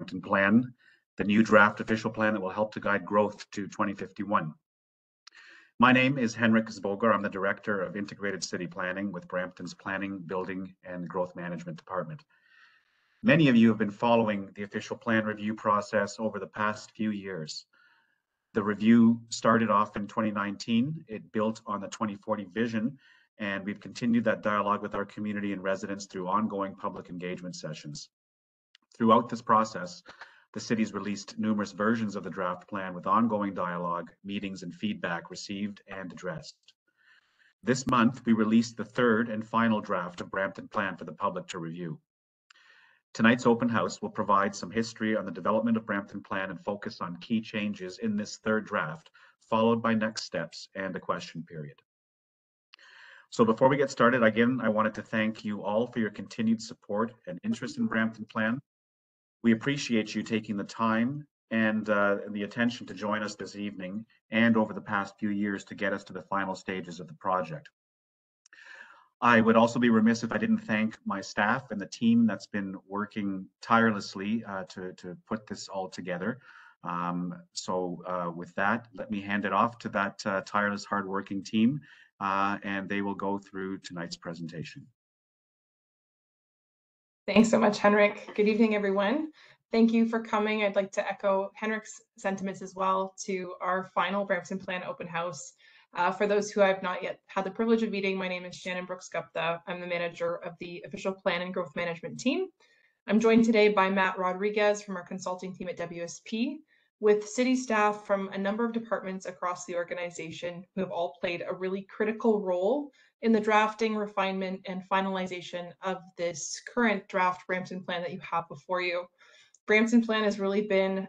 Brampton Plan, the new draft official plan that will help to guide growth to 2051. My name is Henrik Zbogar. I'm the Director of Integrated City Planning with Brampton's Planning, Building, and Growth Management Department. Many of you have been following the official plan review process over the past few years. The review started off in 2019. It built on the 2040 vision, and we've continued that dialogue with our community and residents through ongoing public engagement sessions. Throughout this process, the city's released numerous versions of the draft plan with ongoing dialogue, meetings, and feedback received and addressed. This month, we released the third and final draft of Brampton Plan for the public to review. Tonight's open house will provide some history on the development of Brampton Plan and focus on key changes in this third draft, followed by next steps and a question period. So before we get started, again, I wanted to thank you all for your continued support and interest in Brampton Plan. We appreciate you taking the time and the attention to join us this evening and over the past few years to get us to the final stages of the project. I would also be remiss if I didn't thank my staff and the team that's been working tirelessly to put this all together. With that, let me hand it off to that tireless, hardworking team, and they will go through tonight's presentation. Thanks so much, Henrik. Good evening, everyone. Thank you for coming. I'd like to echo Henrik's sentiments as well to our final Brampton Plan open house. For those who I've not yet had the privilege of meeting, my name is Shannon Brooks-Gupta. I'm the manager of the official plan and growth management team. I'm joined today by Matt Rodriguez from our consulting team at WSP, with city staff from a number of departments across the organization who have all played a really critical role in the drafting, refinement, and finalization of this current draft Brampton Plan that you have before you. Brampton Plan has really been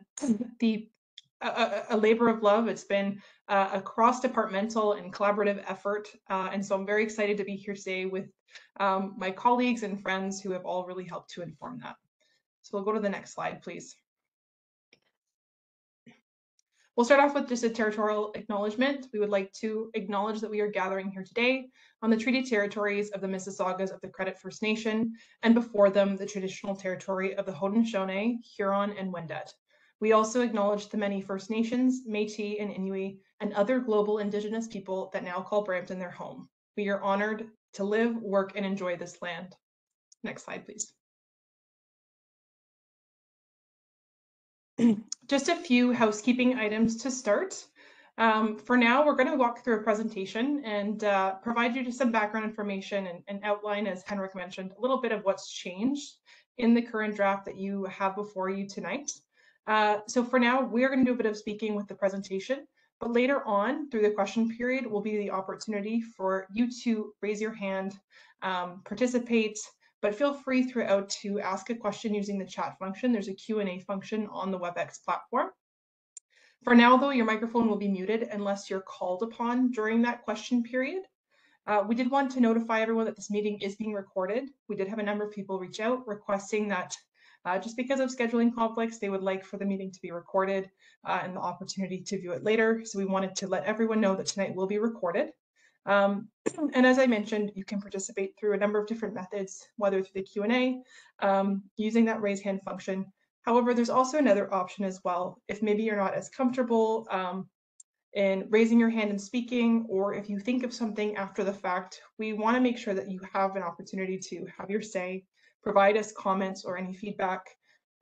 a labor of love. It's been a cross-departmental and collaborative effort, and so I'm very excited to be here today with my colleagues and friends who have all really helped to inform that. So we'll go to the next slide, please. We'll start off with just a territorial acknowledgement. We would like to acknowledge that we are gathering here today on the treaty territories of the Mississaugas of the Credit First Nation, and before them, the traditional territory of the Haudenosaunee, Huron, and Wendat. We also acknowledge the many First Nations, Métis, and Inuit, and other global Indigenous people that now call Brampton their home. We are honored to live, work, and enjoy this land. Next slide, please. Just a few housekeeping items to start. For now, we're going to walk through a presentation and provide you just some background information and outline, as Henrik mentioned, a little bit of what's changed in the current draft that you have before you tonight. So for now, we're going to do a bit of speaking with the presentation, but later on through the question period will be the opportunity for you to raise your hand, participate, but feel free throughout to ask a question using the chat function. There's a Q&A function on the WebEx platform. For now, though, your microphone will be muted unless you're called upon during that question period. We did want to notify everyone that this meeting is being recorded. We did have a number of people reach out requesting that just because of scheduling conflicts, they would like for the meeting to be recorded and the opportunity to view it later. So we wanted to let everyone know that tonight will be recorded. And as I mentioned, you can participate through a number of different methods, whether through the Q&A, using that raise hand function. However, there's also another option as well. If maybe you're not as comfortable in raising your hand and speaking, or if you think of something after the fact, we want to make sure that you have an opportunity to have your say, provide us comments or any feedback,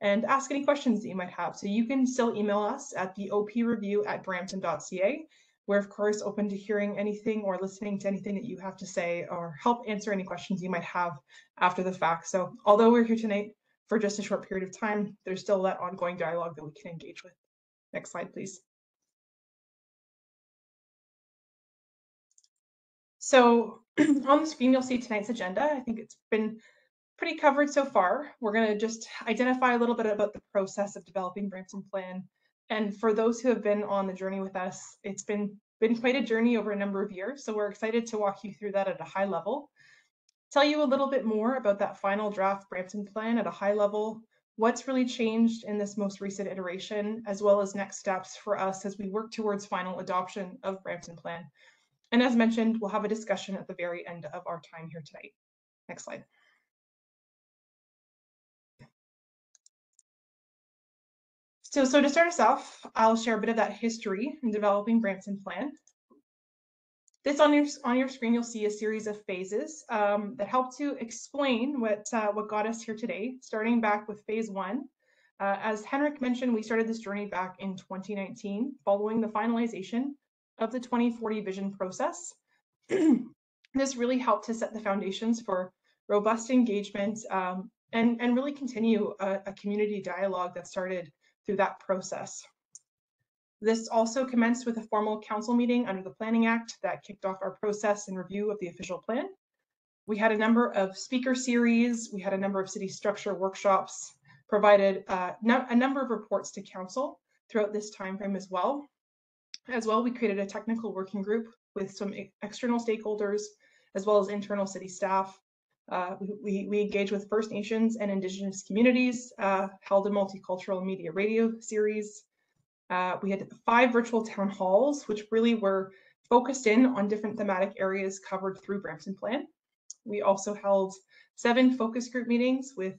and ask any questions that you might have. So you can still email us at the opreview@brampton.ca. We're of course open to hearing anything or listening to anything that you have to say or help answer any questions you might have after the fact. So although we're here tonight for just a short period of time, there's still that ongoing dialogue that we can engage with. Next slide, please. So on the screen, you'll see tonight's agenda. I think it's been pretty covered so far. We're going to just identify a little bit about the process of developing Brampton Plan. And for those who have been on the journey with us, it's been quite a journey over a number of years. So we're excited to walk you through that at a high level. Tell you a little bit more about that final draft Brampton Plan at a high level, what's really changed in this most recent iteration, as well as next steps for us as we work towards final adoption of Brampton Plan. And as mentioned, we'll have a discussion at the very end of our time here tonight. Next slide. So to start us off, I'll share a bit of that history in developing Brampton Plan. This on your screen, you'll see a series of phases that help to explain what got us here today, starting back with phase 1. As Henrik mentioned, we started this journey back in 2019, following the finalization of the 2040 vision process. This really helped to set the foundations for robust engagement and really continue a community dialogue that started through that process. This also commenced with a formal council meeting under the Planning Act that kicked off our process and review of the official plan. We had a number of speaker series, we had a number of city structure workshops, provided a number of reports to council throughout this timeframe as well. As well, we created a technical working group with some external stakeholders, as well as internal city staff. We engaged with First Nations and Indigenous communities, held a multicultural media radio series. We had 5 virtual town halls, which really were focused in on different thematic areas covered through Brampton Plan. We also held 7 focus group meetings with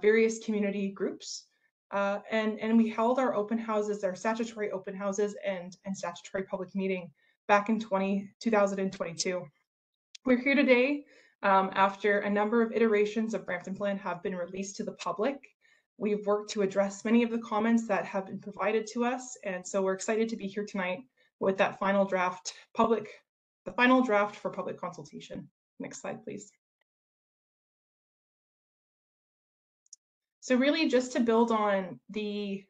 various community groups. And we held our open houses, our statutory open houses and statutory public meeting back in 2022. We're here today after a number of iterations of Brampton Plan have been released to the public. We've worked to address many of the comments that have been provided to us, and so we're excited to be here tonight with that final draft the final draft for public consultation. Next slide, please. So really just to build on the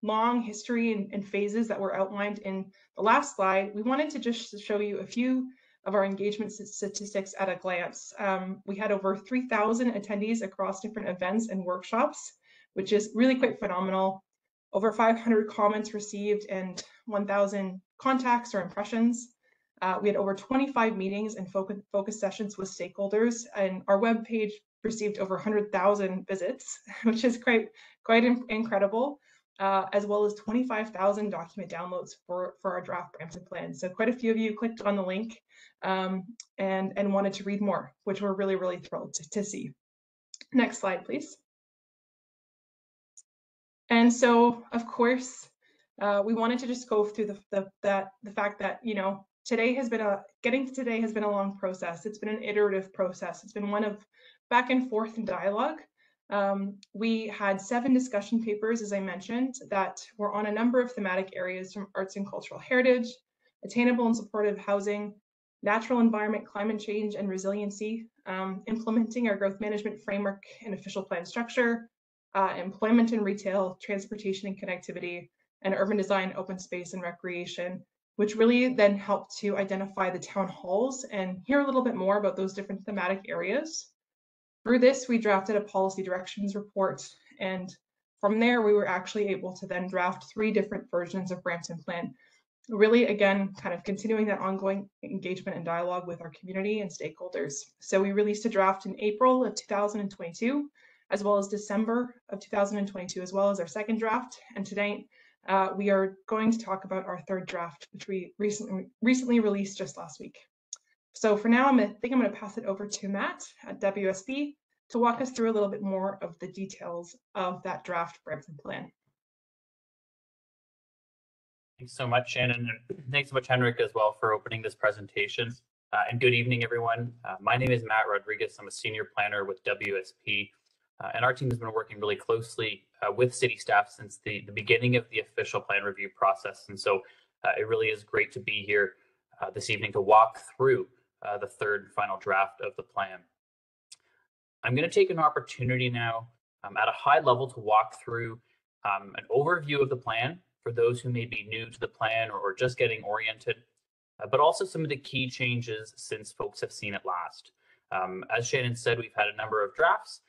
long history and phases that were outlined in the last slide, we wanted to just show you a few of our engagement statistics at a glance. We had over 3,000 attendees across different events and workshops, which is really quite phenomenal. Over 500 comments received and 1,000 contacts or impressions. We had over 25 meetings and focus sessions with stakeholders, and our webpage received over 100,000 visits, which is quite incredible, as well as 25,000 document downloads for our draft Brampton Plan. So quite a few of you clicked on the link and wanted to read more, which we're really, really thrilled to see. Next slide, please. And so, of course, we wanted to just go through the fact that, you know, getting to today has been a long process. It's been an iterative process. It's been one of back and forth and dialogue. We had 7 discussion papers, as I mentioned, that were on a number of thematic areas, from arts and cultural heritage, attainable and supportive housing, natural environment, climate change and resiliency, implementing our growth management framework and official plan structure, employment and retail, transportation and connectivity, and urban design, open space and recreation, which really then helped to identify the town halls and hear a little bit more about those different thematic areas. Through this, we drafted a policy directions report, and from there, we were actually able to then draft 3 different versions of Brampton Plan. Really, again, kind of continuing that ongoing engagement and dialogue with our community and stakeholders. So we released a draft in April of 2022, as well as December of 2022, as well as our second draft. And tonight, we are going to talk about our 3rd draft, which we recently released just last week. So for now, I think I'm going to pass it over to Matt at WSP to walk us through a little bit more of the details of that draft Brampton Plan. Thanks so much, Shannon, and thanks so much, Henrik, as well, for opening this presentation. And good evening, everyone. My name is Matt Rodriguez. I'm a senior planner with WSP, and our team has been working really closely with city staff since the beginning of the official plan review process. And so it really is great to be here this evening to walk through the 3rd final draft of the plan. I'm going to take an opportunity now at a high level to walk through an overview of the plan for those who may be new to the plan or just getting oriented, but also some of the key changes since folks have seen it last. As Shannon said, we've had a number of drafts,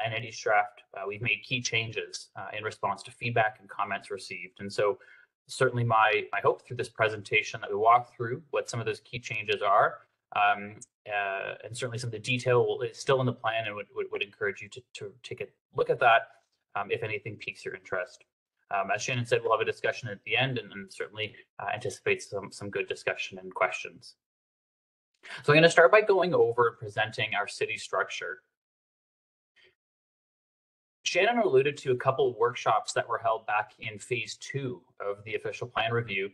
and in each draft, we've made key changes in response to feedback and comments received. And so certainly my hope through this presentation that we walk through what some of those key changes are, and certainly some of the detail is still in the plan, and would encourage you to take a look at that if anything piques your interest. As Shannon said, we'll have a discussion at the end, and certainly anticipate some good discussion and questions. So I'm going to start by going over presenting our city structure. Shannon alluded to a couple of workshops that were held back in phase 2 of the official plan review,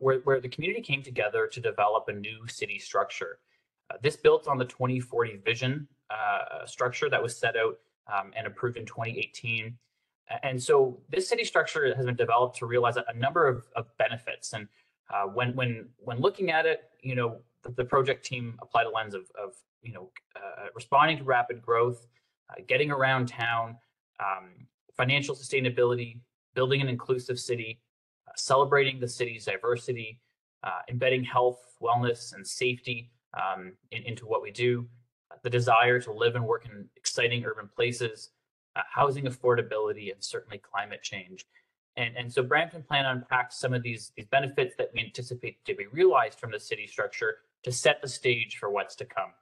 where the community came together to develop a new city structure. This built on the 2040 vision structure that was set out and approved in 2018. And so this city structure has been developed to realize a number of benefits. And when looking at it, the project team applied a lens of responding to rapid growth, getting around town, financial sustainability, building an inclusive city, celebrating the city's diversity, embedding health, wellness, and safety into what we do, the desire to live and work in exciting urban places, housing affordability, and certainly climate change. And so Brampton Plan unpacks some of these benefits that we anticipate to be realized from the city structure to set the stage for what's to come.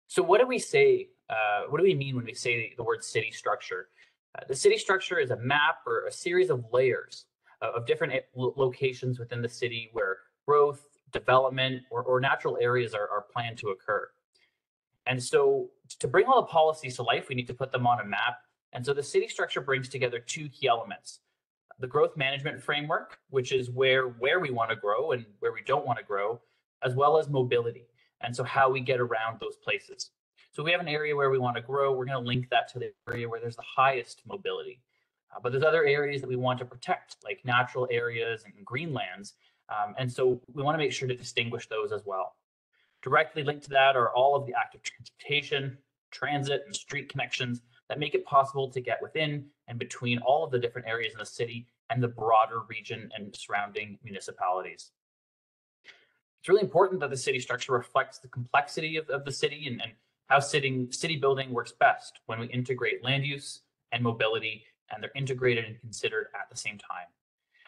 So what do we say? What do we mean when we say the word city structure? The city structure is a map or a series of layers of different locations within the city where growth, development, or natural areas are planned to occur. And so to bring all the policies to life, we need to put them on a map. And so the city structure brings together two key elements: the growth management framework, which is where we want to grow and where we don't want to grow, as well as mobility. And so how we get around those places. So we have an area where we want to grow, we're going to link that to the area where there's the highest mobility. But there's other areas that we want to protect, like natural areas and greenlands. And so we want to make sure to distinguish those as well. Directly linked to that are all of the active transportation, transit, and street connections that make it possible to get within and between all of the different areas in the city and the broader region and surrounding municipalities. It's really important that the city structure reflects the complexity of the city and how city building works best when we integrate land use and mobility, and they're integrated and considered at the same time.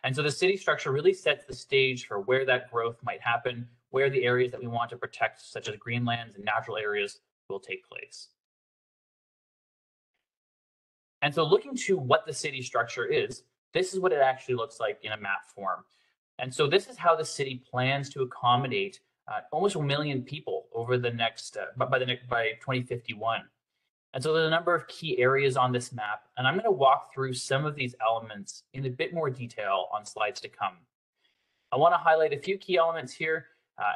And so the city structure really sets the stage for where that growth might happen, where the areas that we want to protect, such as greenlands and natural areas, will take place. And so looking to what the city structure is, this is what it actually looks like in a map form. And so this is how the city plans to accommodate almost 1 million people over the next by 2051. And so there's a number of key areas on this map, and I'm going to walk through some of these elements in a bit more detail on slides to come. I want to highlight a few key elements here,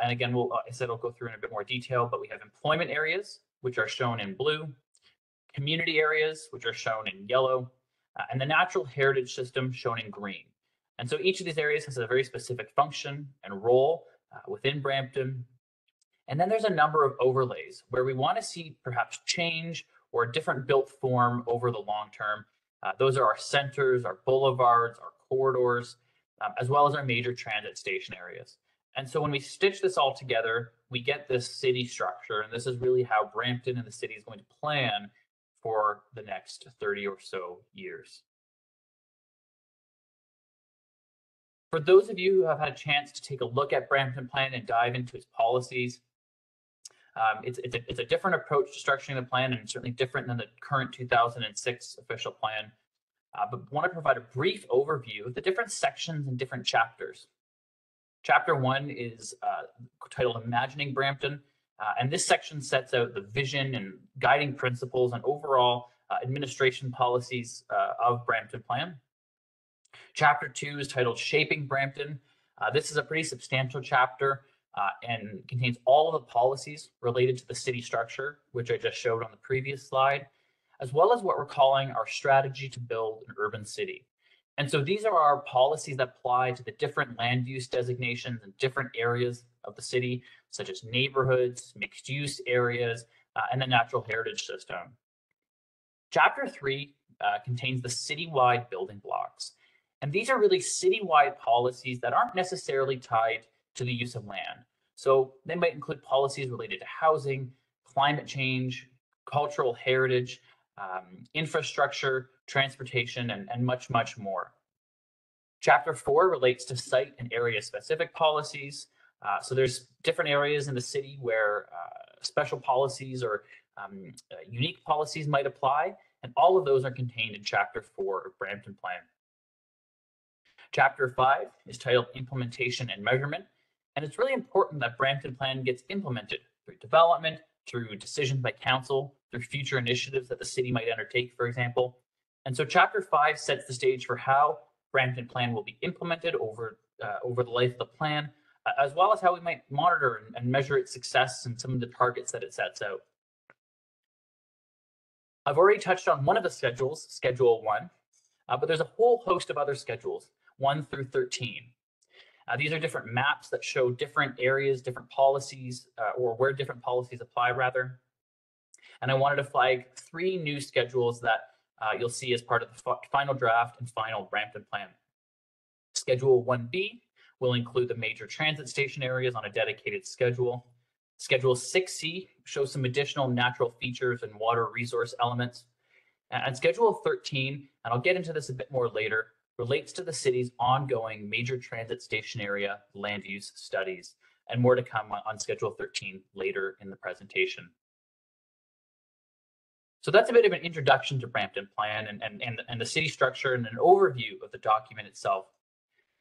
and again, I said I'll go through in a bit more detail, but we have employment areas, which are shown in blue, community areas, which are shown in yellow, and the natural heritage system shown in green. And so each of these areas has a very specific function and role within Brampton. And then there's a number of overlays where we want to see perhaps change or a different built form over the long term. Those are our centers, our boulevards, our corridors, as well as our major transit station areas. And so when we stitch this all together, we get this city structure. And this is really how Brampton and the city is going to plan for the next 30 or so years. For those of you who have had a chance to take a look at Brampton Plan and dive into its policies, it's a different approach to structuring the plan, and certainly different than the current 2006 official plan. But want to provide a brief overview of the different sections and different chapters. Chapter 1 is titled Imagining Brampton, and this section sets out the vision and guiding principles and overall administration policies of Brampton Plan. Chapter 2 is titled Shaping Brampton. This is a pretty substantial chapter and contains all of the policies related to the city structure, which I just showed on the previous slide, as well as what we're calling our strategy to build an urban city. And so these are our policies that apply to the different land use designations and different areas of the city, such as neighborhoods, mixed use areas, and the natural heritage system. Chapter 3 contains the citywide building blocks. And these are really citywide policies that aren't necessarily tied to the use of land. So they might include policies related to housing, climate change, cultural heritage, infrastructure, transportation, and much, much more. Chapter 4 relates to site and area specific policies. So there's different areas in the city where special policies or unique policies might apply, and all of those are contained in Chapter 4 of Brampton Plan. Chapter 5 is titled Implementation and Measurement, and it's really important that Brampton Plan gets implemented through development, through decisions by council, through future initiatives that the city might undertake, for example. And so Chapter 5 sets the stage for how Brampton Plan will be implemented over the life of the plan, as well as how we might monitor and measure its success and some of the targets that it sets out. I've already touched on one of the schedules, Schedule 1, but there's a whole host of other schedules, 1 through 13. These are different maps that show different areas, different policies, or where different policies apply, rather. And I wanted to flag 3 new schedules that you'll see as part of the final draft and final Brampton Plan. Schedule 1B will include the major transit station areas on a dedicated schedule. Schedule 6C shows some additional natural features and water resource elements. And Schedule 13, and I'll get into this a bit more later, relates to the city's ongoing major transit station area land use studies, and more to come on Schedule 13 later in the presentation. So that's a bit of an introduction to Brampton Plan and the city structure and an overview of the document itself.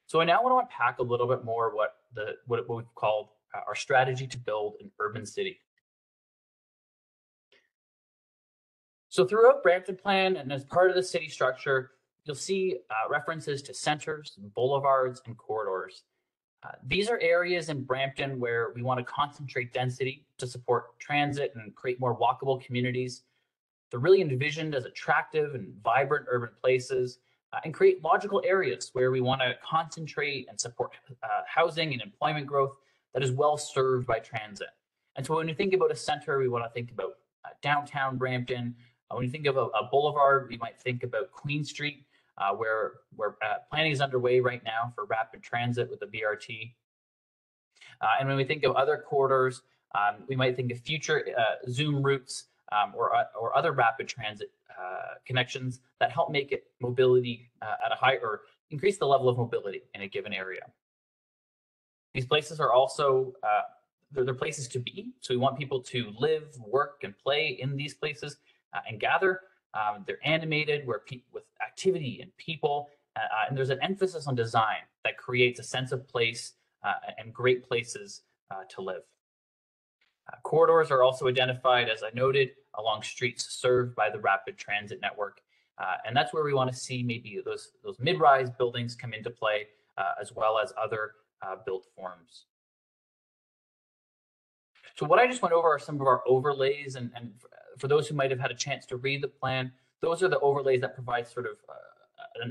So I now want to unpack a little bit more what we've called our strategy to build an urban city. So throughout Brampton Plan and as part of the city structure, you'll see references to centers, boulevards, and corridors. These are areas in Brampton where we want to concentrate density to support transit and create more walkable communities. They're really envisioned as attractive and vibrant urban places and create logical areas where we want to concentrate and support housing and employment growth that is well served by transit. And so when you think about a center, we want to think about downtown Brampton. When you think of a boulevard, we might think about Queen Street, where planning is underway right now for rapid transit with the BRT. And when we think of other corridors, we might think of future Zoom routes or other rapid transit connections that help make it mobility at a high or increase the level of mobility in a given area. These places are also they're places to be, so we want people to live, work, and play in these places and gather. They're animated, with activity and people, and there's an emphasis on design that creates a sense of place and great places to live. Corridors are also identified, as I noted, along streets served by the rapid transit network. And that's where we want to see maybe those mid-rise buildings come into play, as well as other built forms. So what I just went over are some of our overlays, and for those who might have had a chance to read the plan, those are the overlays that provide sort of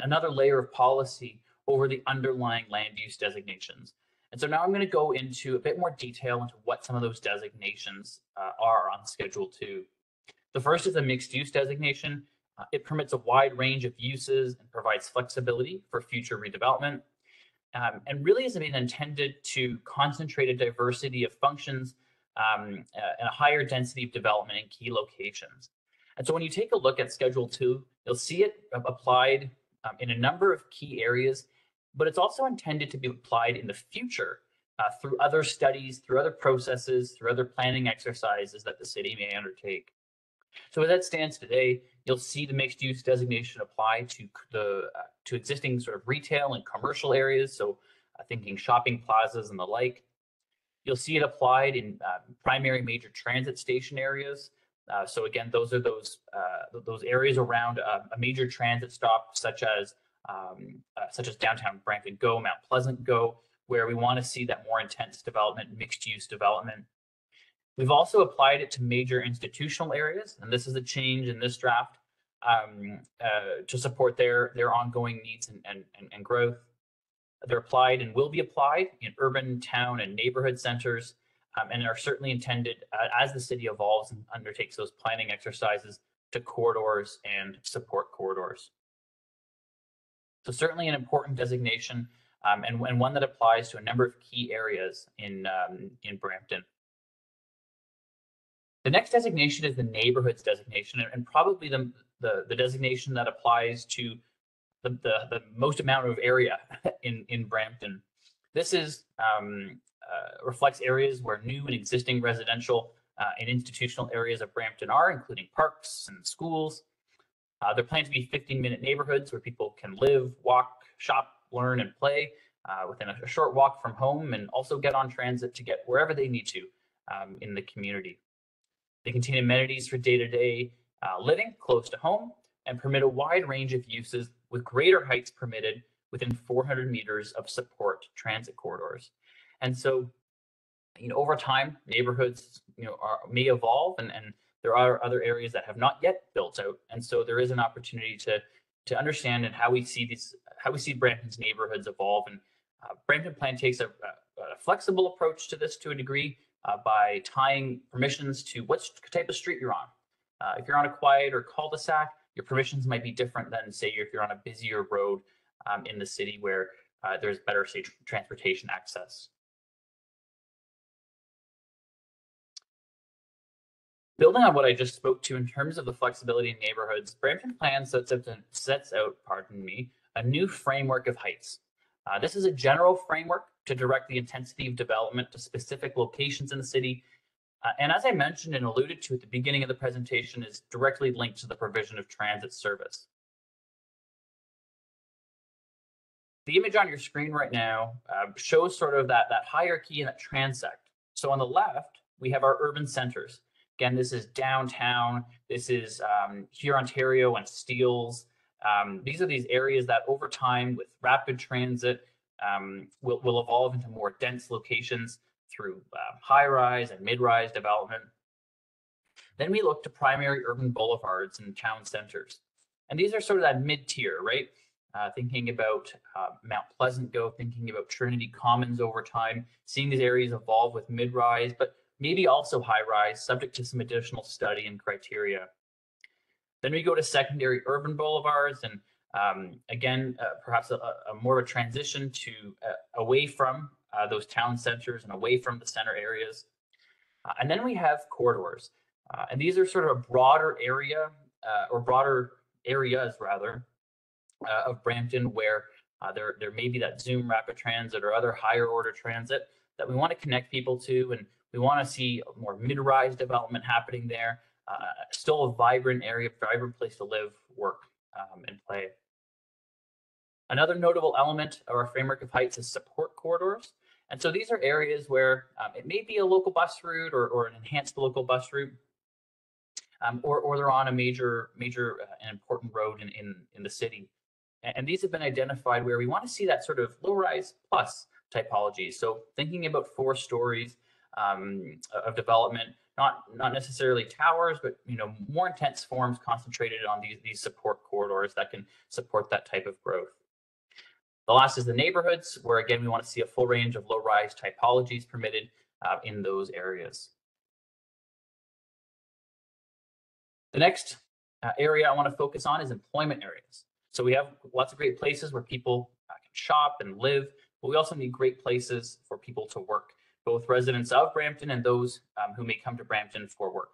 another layer of policy over the underlying land use designations. And so now I'm going to go into a bit more detail into what some of those designations are on Schedule 2. The first is a mixed use designation. It permits a wide range of uses and provides flexibility for future redevelopment, and really has been intended to concentrate a diversity of functions and a higher density of development in key locations. And so when you take a look at Schedule 2, you'll see it applied in a number of key areas, but it's also intended to be applied in the future through other studies, through other processes, through other planning exercises that the city may undertake. So as that stands today, you'll see the mixed use designation apply to existing sort of retail and commercial areas, so thinking shopping plazas and the like. You'll see it applied in primary major transit station areas. So again, those are those areas around a major transit stop, such as downtown Brampton Go, Mount Pleasant Go, where we want to see that more intense development, mixed use development. We've also applied it to major institutional areas, and this is a change in this draft to support their ongoing needs and growth. They're applied and will be applied in urban, town, and neighborhood centers, and are certainly intended as the city evolves and undertakes those planning exercises to corridors and support corridors. So certainly an important designation, and one that applies to a number of key areas in Brampton. The next designation is the neighborhoods designation, and probably the designation that applies to the most amount of area in Brampton. This is reflects areas where new and existing residential and institutional areas of Brampton are, including parks and schools. They're planned to be 15-minute neighborhoods where people can live, walk, shop, learn, and play within a short walk from home, and also get on transit to get wherever they need to in the community. They contain amenities for day-to-day living close to home and permit a wide range of uses with greater heights permitted within 400 meters of support transit corridors. And so, over time, neighborhoods, may evolve, and there are other areas that have not yet built out. And so there is an opportunity to understand and how we see Brampton's neighborhoods evolve. And Brampton Plan takes a flexible approach to this to a degree by tying permissions to what type of street you're on. If you're on a quiet or cul-de-sac, your permissions might be different than, say, if you're on a busier road in the city where there's better, say, transportation access. Building on what I just spoke to in terms of the flexibility in neighborhoods, Brampton Plan sets out, a new framework of heights. This is a general framework to direct the intensity of development to specific locations in the city. And as I mentioned and alluded to at the beginning of the presentation, is directly linked to the provision of transit service. The image on your screen right now shows sort of that hierarchy and that transect. So on the left, we have our urban centers. Again, this is downtown. This is here, Ontario and Steeles. These are these areas that over time with rapid transit will evolve into more dense locations through high-rise and mid-rise development. Then we look to primary urban boulevards and town centers. And these are sort of that mid-tier, right? Thinking about Mount Pleasant Go, thinking about Trinity Commons over time, seeing these areas evolve with mid-rise, but maybe also high-rise, subject to some additional study and criteria. Then we go to secondary urban boulevards, and again, perhaps a more of a transition to away from those town centers and away from the center areas. And then we have corridors, and these are sort of a broader area, or broader areas rather, of Brampton where there may be that Zoom rapid transit or other higher order transit that we want to connect people to, and we want to see more mid-rise development happening there. Still a vibrant area, vibrant place to live, work, and play. Another notable element of our framework of heights is support corridors. And so these are areas where it may be a local bus route or an enhanced local bus route, or they're on a major and important road in the city. And these have been identified where we want to see that sort of low-rise plus typology. So thinking about 4 stories of development, not necessarily towers, but more intense forms concentrated on these support corridors that can support that type of growth. The last is the neighborhoods, where again we want to see a full range of low-rise typologies permitted in those areas. The next area I want to focus on is employment areas. So we have lots of great places where people can shop and live, but we also need great places for people to work, both residents of Brampton and those who may come to Brampton for work.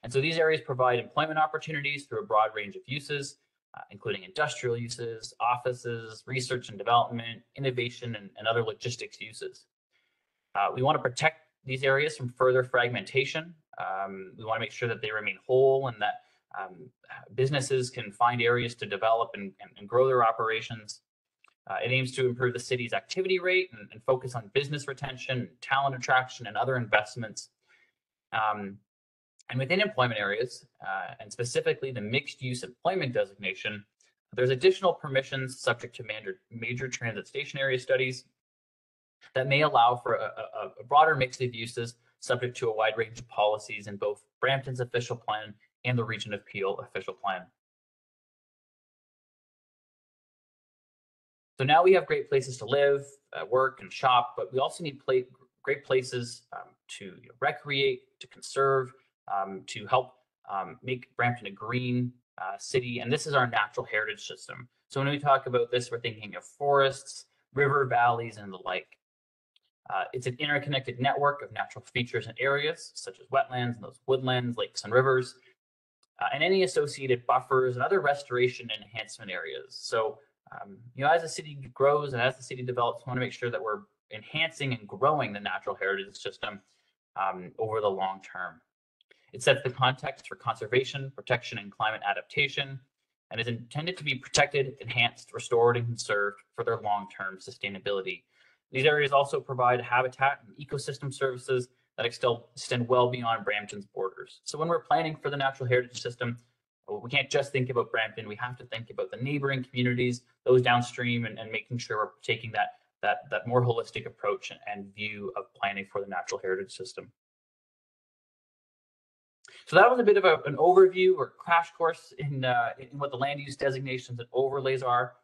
And so these areas provide employment opportunities through a broad range of uses, including industrial uses, offices, research and development, innovation, and other logistics uses. We want to protect these areas from further fragmentation. We want to make sure that they remain whole and that businesses can find areas to develop and grow their operations. It aims to improve the city's activity rate and focus on business retention, talent attraction, and other investments. And within employment areas, and specifically the mixed use employment designation, there's additional permissions subject to major transit station area studies that may allow for a broader mix of uses subject to a wide range of policies in both Brampton's official plan and the Region of Peel official plan. So now we have great places to live, work, and shop, but we also need great places to recreate, to conserve, to help make Brampton a green city. And this is our natural heritage system. So when we talk about this, we're thinking of forests, river valleys, and the like. It's an interconnected network of natural features and areas, such as wetlands and those woodlands, lakes, and rivers, and any associated buffers and other restoration and enhancement areas. So, as the city grows and as the city develops, we want to make sure that we're enhancing and growing the natural heritage system over the long term. It sets the context for conservation, protection, and climate adaptation, and is intended to be protected, enhanced, restored, and conserved for their long-term sustainability. These areas also provide habitat and ecosystem services that extend well beyond Brampton's borders. So when we're planning for the natural heritage system, we can't just think about Brampton. We have to think about the neighboring communities, those downstream, and making sure we're taking that more holistic approach and view of planning for the natural heritage system. So that was a bit of an overview or crash course in what the land use designations and overlays are.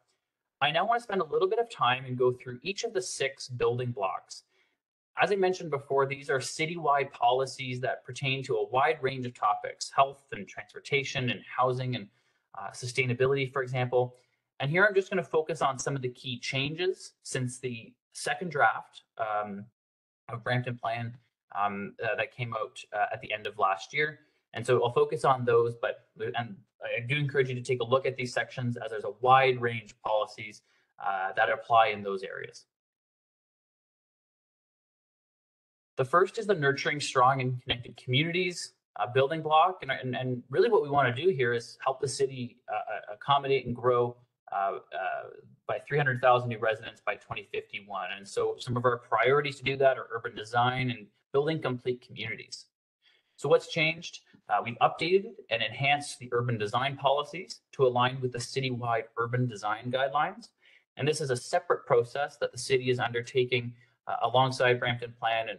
I now want to spend a little bit of time and go through each of the 6 building blocks. As I mentioned before, these are citywide policies that pertain to a wide range of topics: health and transportation and housing and sustainability, for example. And here I'm just going to focus on some of the key changes since the second draft of Brampton Plan that came out at the end of last year. And so I'll focus on those, and I do encourage you to take a look at these sections, as there's a wide range of policies that apply in those areas. The first is the nurturing strong and connected communities building block. And really what we want to do here is help the city accommodate and grow by 300,000 new residents by 2051. And so some of our priorities to do that are urban design and building complete communities. So what's changed? We've updated and enhanced the urban design policies to align with the citywide urban design guidelines. And this is a separate process that the city is undertaking alongside Brampton Plan, and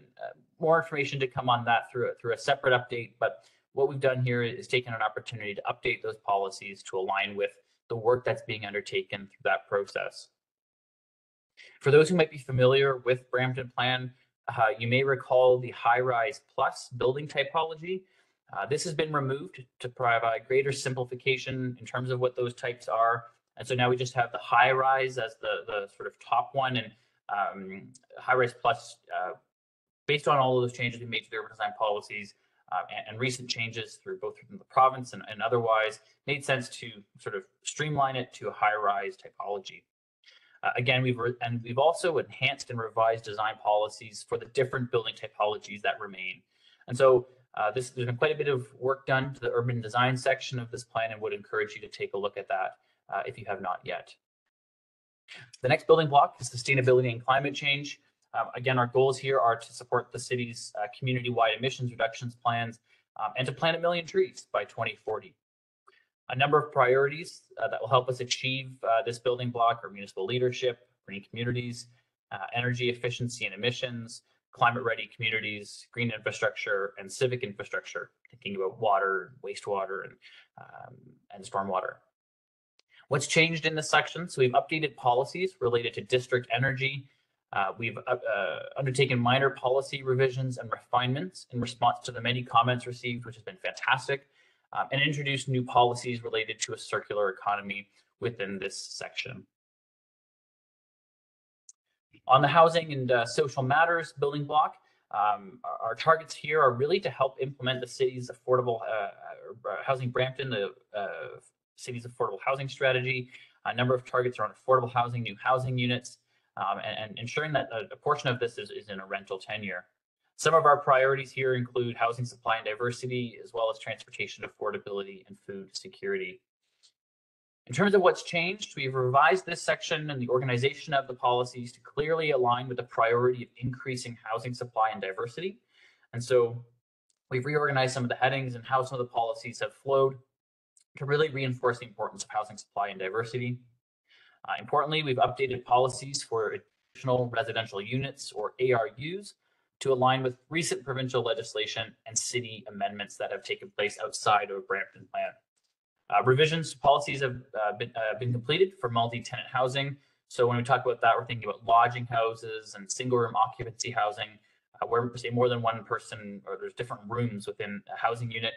more information to come on that through a separate update. But what we've done here is taken an opportunity to update those policies to align with the work that's being undertaken through that process. For those who might be familiar with Brampton Plan, you may recall the high-rise plus building typology. This has been removed to provide greater simplification in terms of what those types are. And so now we just have the high-rise as the sort of top one, and high-rise plus, based on all of those changes we made to the urban design policies and recent changes through both from the province and otherwise, made sense to sort of streamline it to a high-rise typology. Again, we've also enhanced and revised design policies for the different building typologies that remain. And so there's been quite a bit of work done to the urban design section of this plan, and would encourage you to take a look at that if you have not yet. The next building block is sustainability and climate change. Again, our goals here are to support the city's community-wide emissions reductions plans and to plant 1 million trees by 2040. A number of priorities that will help us achieve this building block are municipal leadership, green communities, energy efficiency and emissions, climate-ready communities, green infrastructure, and civic infrastructure, thinking about water, wastewater, and stormwater. What's changed in this section? So we've updated policies related to district energy. We've undertaken minor policy revisions and refinements in response to the many comments received, which has been fantastic, and introduced new policies related to a circular economy within this section. On the housing and social matters building block, our targets here are really to help implement the city's affordable housing Brampton, the city's affordable housing strategy. A number of targets are on affordable housing, new housing units, and ensuring that a portion of this is in a rental tenure. Some of our priorities here include housing supply and diversity, as well as transportation affordability and food security. In terms of what's changed, we've revised this section and the organization of the policies to clearly align with the priority of increasing housing supply and diversity. And so we've reorganized some of the headings and how some of the policies have flowed to really reinforce the importance of housing supply and diversity. Importantly, we've updated policies for additional residential units, or ARUs, to align with recent provincial legislation and city amendments that have taken place outside of Brampton Plan. Revisions to policies have been completed for multi-tenant housing. So when we talk about that, we're thinking about lodging houses and single room occupancy housing, where say more than one person, or there's different rooms within a housing unit.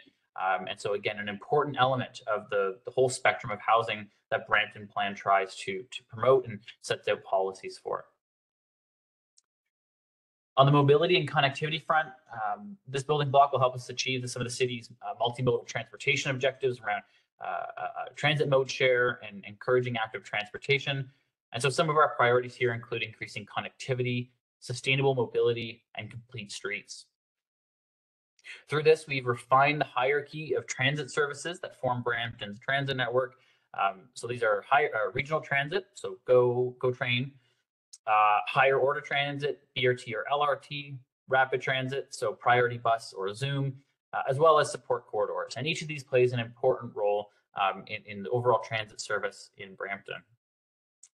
And so again, an important element of the whole spectrum of housing that Brampton Plan tries to promote and sets out policies for. On the mobility and connectivity front, this building block will help us achieve some of the city's multimodal transportation objectives around transit mode share and encouraging active transportation. And so some of our priorities here include increasing connectivity, sustainable mobility, and complete streets. Through this, we've refined the hierarchy of transit services that form Brampton's transit network. So these are regional transit, so GO Train, higher order transit, BRT or LRT, rapid transit, so priority bus or Zoom, as well as support corridors. And each of these plays an important role in the overall transit service in Brampton.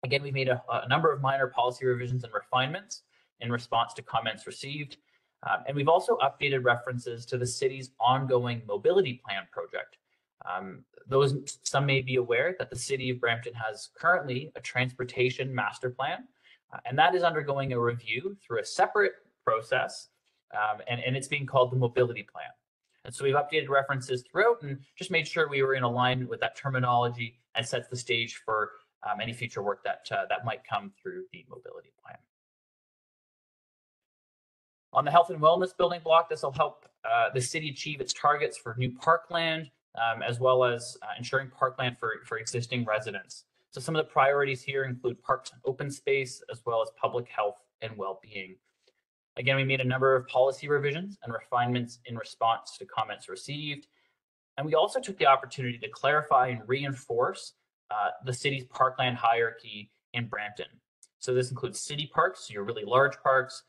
Again, we've made a number of minor policy revisions and refinements in response to comments received. And we've also updated references to the city's ongoing mobility plan project. Some may be aware that the city of Brampton has currently a transportation master plan, and that is undergoing a review through a separate process, and it's being called the mobility plan. And so we've updated references throughout and just made sure we were in alignment with that terminology and sets the stage for any future work that might come through the mobility plan. On the health and wellness building block, this will help the city achieve its targets for new parkland, as well as ensuring parkland for existing residents. So some of the priorities here include parks and open space, as well as public health and well-being. Again, we made a number of policy revisions and refinements in response to comments received. And we also took the opportunity to clarify and reinforce the city's parkland hierarchy in Brampton. So this includes city parks, your really large parks,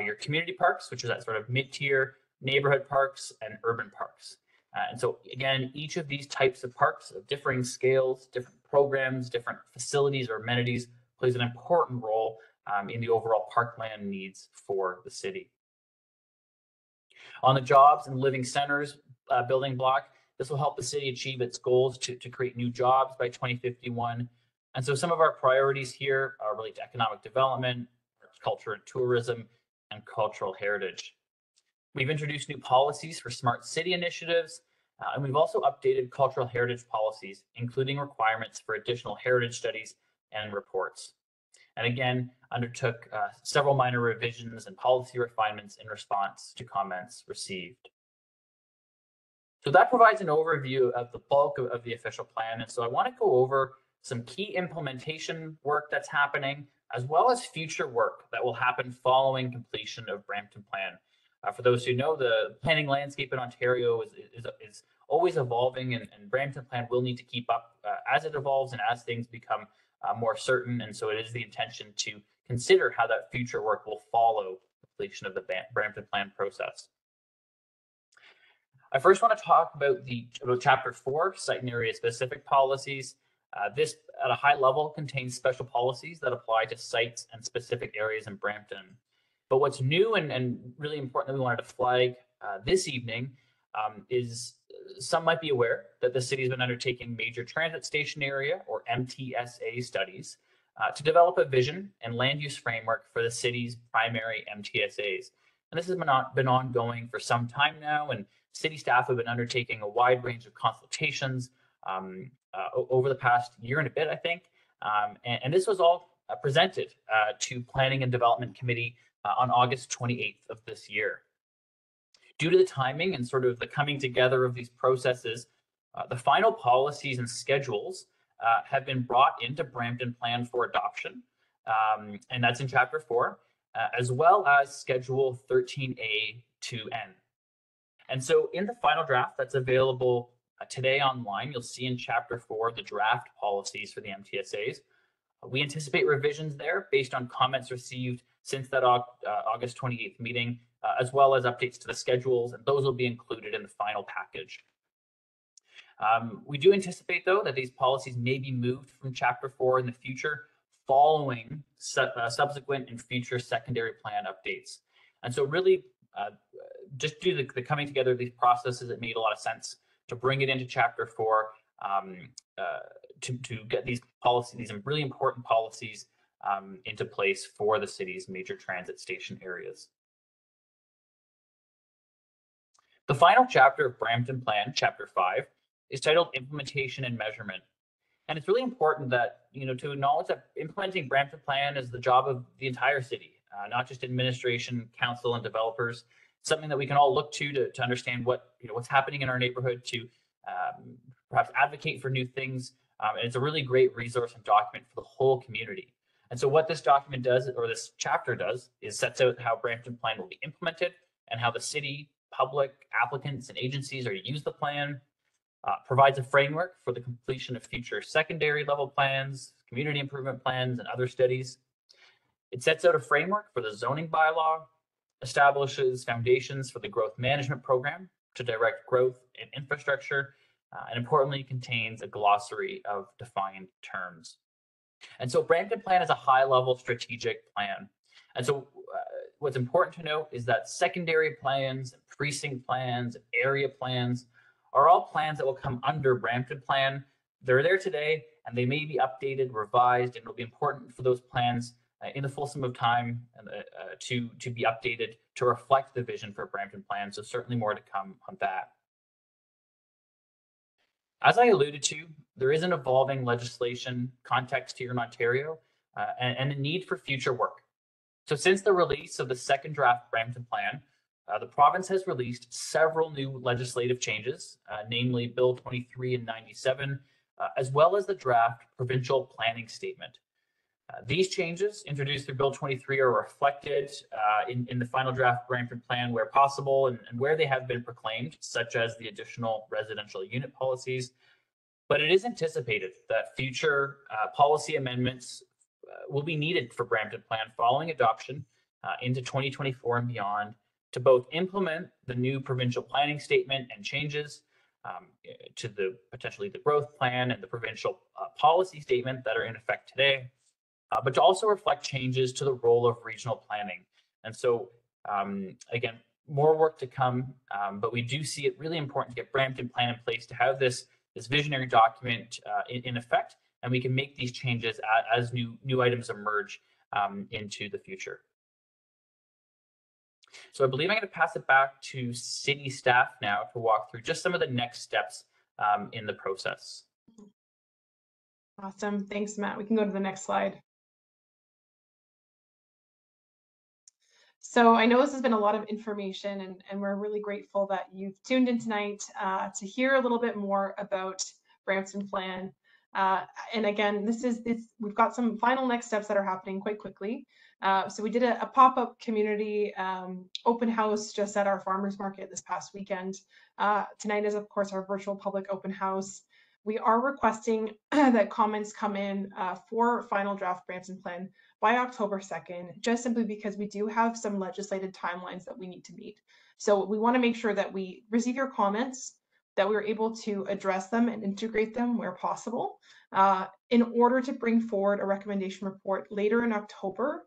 your community parks, which is that sort of mid-tier, neighborhood parks, and urban parks. And so again, each of these types of parks of differing scales, different programs, different facilities or amenities plays an important role in the overall parkland needs for the city. On the jobs and living centers building block, this will help the city achieve its goals to create new jobs by 2051. And so some of our priorities here relate to economic development, culture and tourism, and cultural heritage. We've introduced new policies for smart city initiatives, and we've also updated cultural heritage policies, including requirements for additional heritage studies and reports. And again, undertook several minor revisions and policy refinements in response to comments received. So that provides an overview of the bulk of the official plan. And so I want to go over some key implementation work that's happening, as well as future work that will happen following completion of Brampton Plan. For those who know, the planning landscape in Ontario is always evolving, and Brampton Plan will need to keep up as it evolves and as things become more certain. And so it is the intention to consider how that future work will follow completion of the Brampton Plan process. I first want to talk about Chapter 4, Site and Area Specific Policies. This, at a high level, contains special policies that apply to sites and specific areas in Brampton. But what's new and really important that we wanted to flag this evening is some might be aware that the city has been undertaking major transit station area, or MTSA, studies to develop a vision and land use framework for the city's primary MTSAs. And this has been ongoing for some time now, and city staff have been undertaking a wide range of consultations over the past year and a bit, I think. And this was all presented to Planning and Development Committee on August 28th of this year. Due to the timing and sort of the coming together of these processes, the final policies and schedules have been brought into Brampton Plan for adoption, and that's in Chapter 4, as well as Schedule 13A to N. And so in the final draft that's available today online, you'll see in Chapter 4 the draft policies for the MTSAs. We anticipate revisions there based on comments received since that August 28th meeting, as well as updates to the schedules, and those will be included in the final package. We do anticipate, though, that these policies may be moved from Chapter 4 in the future following subsequent and future secondary plan updates. And so really, just due to the coming together of these processes, it made a lot of sense to bring it into Chapter 4 to get these policies, these really important policies into place for the city's major transit station areas. The final chapter of Brampton Plan, Chapter 5, is titled Implementation and Measurement. And it's really important that, to acknowledge that implementing Brampton Plan is the job of the entire city, not just administration, council, and developers. Something that we can all look to understand what's happening in our neighborhood, to perhaps advocate for new things. And it's a really great resource and document for the whole community. And so what this document does, or this chapter does, is sets out how Brampton Plan will be implemented and how the city, public, applicants, and agencies are to use the plan, provides a framework for the completion of future secondary level plans, community improvement plans, and other studies. It sets out a framework for the zoning bylaw, establishes foundations for the growth management program to direct growth in infrastructure, and importantly contains a glossary of defined terms. And so Brampton Plan is a high-level strategic plan. And so what's important to note is that secondary plans, precinct plans, area plans are all plans that will come under Brampton Plan. They're there today, and they may be updated, revised, and it'll be important for those plans in the fulsome of time to be updated to reflect the vision for Brampton Plan. So certainly more to come on that. As I alluded to, there is an evolving legislation context here in Ontario and a need for future work. So since the release of the second draft Brampton Plan, the province has released several new legislative changes, namely Bill 23 and 97, as well as the draft provincial planning statement. These changes introduced through Bill 23 are reflected in the final draft Brampton Plan where possible and where they have been proclaimed, such as the additional residential unit policies. But it is anticipated that future policy amendments will be needed for Brampton Plan following adoption into 2024 and beyond to both implement the new provincial planning statement and changes to the potentially the growth plan and the provincial policy statement that are in effect today, but to also reflect changes to the role of regional planning. And so, again, more work to come, but we do see it really important to get Brampton Plan in place to have this visionary document in effect, and we can make these changes as new items emerge into the future. So I believe I'm going to pass it back to city staff now to walk through just some of the next steps in the process. Awesome. Thanks, Matt. We can go to the next slide. So I know this has been a lot of information, and we're really grateful that you've tuned in tonight to hear a little bit more about Brampton Plan. And again, we've got some final next steps that are happening quite quickly. So we did a pop-up community open house just at our farmers market this past weekend. Tonight is, of course, our virtual public open house. We are requesting that comments come in for final draft Brampton Plan by October 2nd, just simply because we do have some legislative timelines that we need to meet. So we want to make sure that we receive your comments, that we're able to address them and integrate them where possible in order to bring forward a recommendation report later in October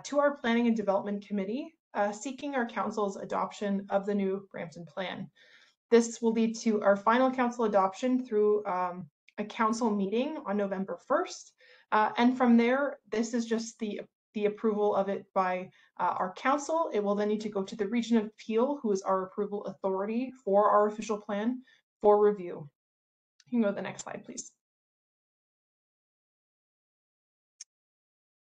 to our Planning and Development Committee, seeking our council's adoption of the new Brampton Plan. This will lead to our final council adoption through a council meeting on November 1st. And from there, this is just the approval of it by our council. It will then need to go to the Region of Peel, who is our approval authority for our official plan, for review. You can go to the next slide, please.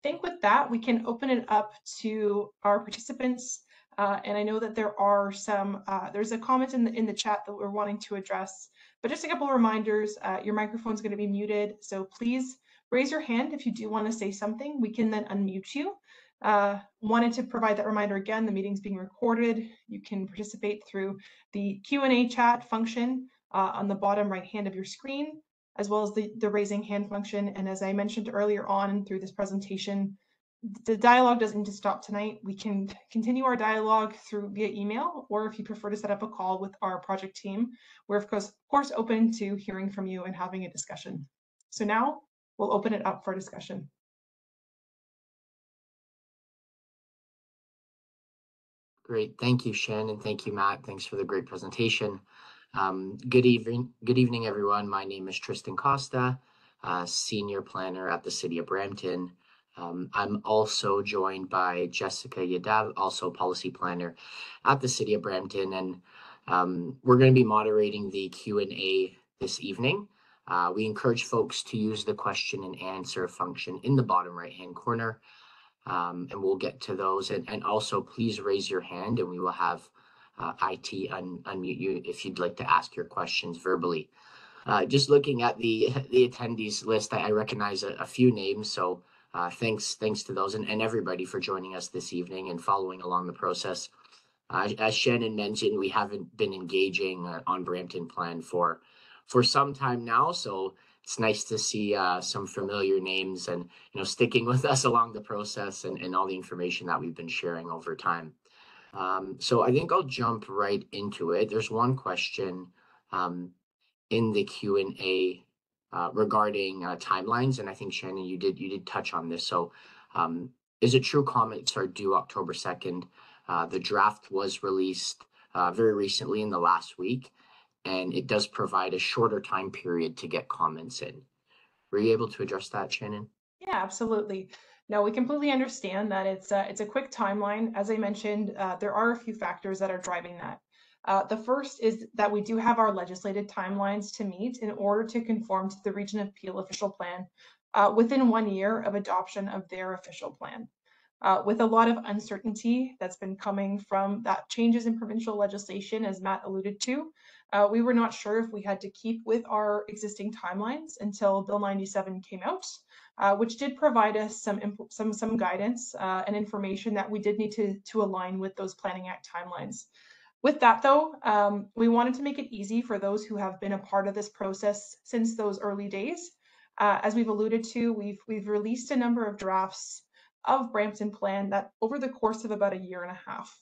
I think with that, we can open it up to our participants. And I know that there are some, there's a comment in the chat that we're wanting to address, but just a couple of reminders, your microphone is going to be muted. So please raise your hand if you do want to say something. We can then unmute you. Wanted to provide that reminder again, the meeting's being recorded. You can participate through the Q&A chat function on the bottom right hand of your screen, as well as the raising hand function. And as I mentioned earlier on through this presentation, the dialogue doesn't need to stop tonight. We can continue our dialogue via email, or if you prefer to set up a call with our project team, we're of course open to hearing from you and having a discussion. So now we'll open it up for discussion. Great, thank you, Shannon. Thank you, Matt. Thanks for the great presentation. Good evening, everyone. My name is Tristan Costa, Senior Planner at the City of Brampton. I'm also joined by Jessica Yadav, also Policy Planner at the City of Brampton, and we're going to be moderating the Q&A this evening. We encourage folks to use the question and answer function in the bottom right-hand corner, and we'll get to those. And also, please raise your hand, and we will have IT unmute you if you'd like to ask your questions verbally. Just looking at the attendees list, I recognize a few names, so thanks to those and everybody for joining us this evening and following along the process. As Shannon mentioned, we haven't been engaging on Brampton Plan for some time now, so it's nice to see some familiar names and sticking with us along the process and all the information that we've been sharing over time. So I think I'll jump right into it. There's one question in the Q&A regarding timelines, and I think Shannon, you did touch on this. So is it true comments are due October 2nd? The draft was released very recently in the last week, and it does provide a shorter time period to get comments in. Were you able to address that, Shannon? Yeah, absolutely. No, we completely understand that it's a quick timeline. As I mentioned, there are a few factors that are driving that. The first is that we do have our legislated timelines to meet in order to conform to the Region of Peel official plan within 1 year of adoption of their official plan. With a lot of uncertainty that's been coming from that changes in provincial legislation, as Matt alluded to, we were not sure if we had to keep with our existing timelines until Bill 97 came out, which did provide us some guidance and information that we did need to align with those Planning Act timelines. With that, though, we wanted to make it easy for those who have been a part of this process since those early days. As we've alluded to, we've released a number of drafts of Brampton Plan that over the course of about 1.5 years.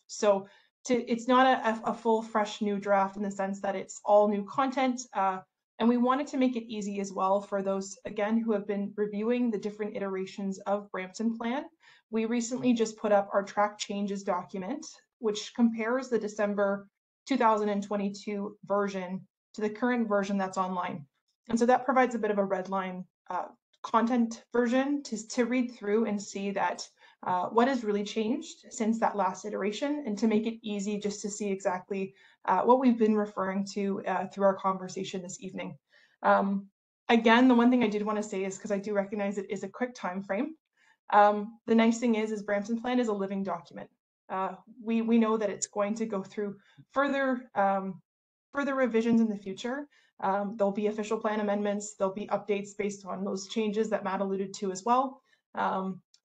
So it's not a full, fresh new draft in the sense that it's all new content. And we wanted to make it easy as well for those, again, who have been reviewing the different iterations of Brampton Plan. We recently just put up our track changes document, which compares the December 2022 version to the current version that's online. And so that provides a bit of a red line content version to read through and see that what has really changed since that last iteration, and to make it easy just to see exactly what we've been referring to through our conversation this evening. Again, the one thing I did want to say is, because I do recognize it is a quick time frame, the nice thing is Brampton Plan is a living document. We know that it's going to go through further revisions in the future. There'll be official plan amendments, there'll be updates based on those changes that Matt alluded to as well.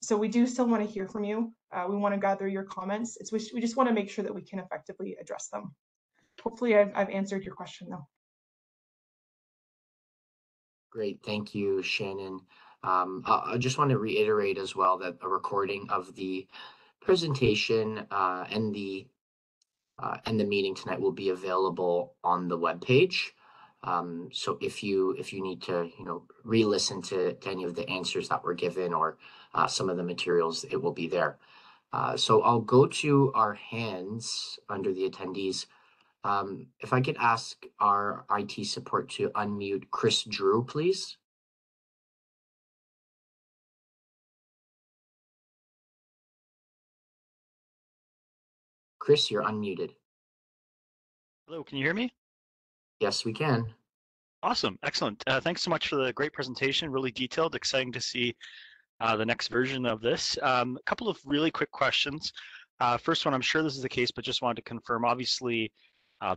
So we do still want to hear from you. We want to gather your comments. We just want to make sure that we can effectively address them. Hopefully I've answered your question though. Great, thank you, Shannon. I just want to reiterate as well that a recording of the presentation and the meeting tonight will be available on the webpage. So if you need to, re-listen to any of the answers that were given or some of the materials, it will be there. So I'll go to our hands under the attendees. If I could ask our IT support to unmute Chris Drew, please. Chris, you're unmuted. Hello, can you hear me? Yes, we can. Awesome, excellent. Thanks so much for the great presentation, really detailed, exciting to see the next version of this. A couple of really quick questions. First one, I'm sure this is the case, but just wanted to confirm, obviously,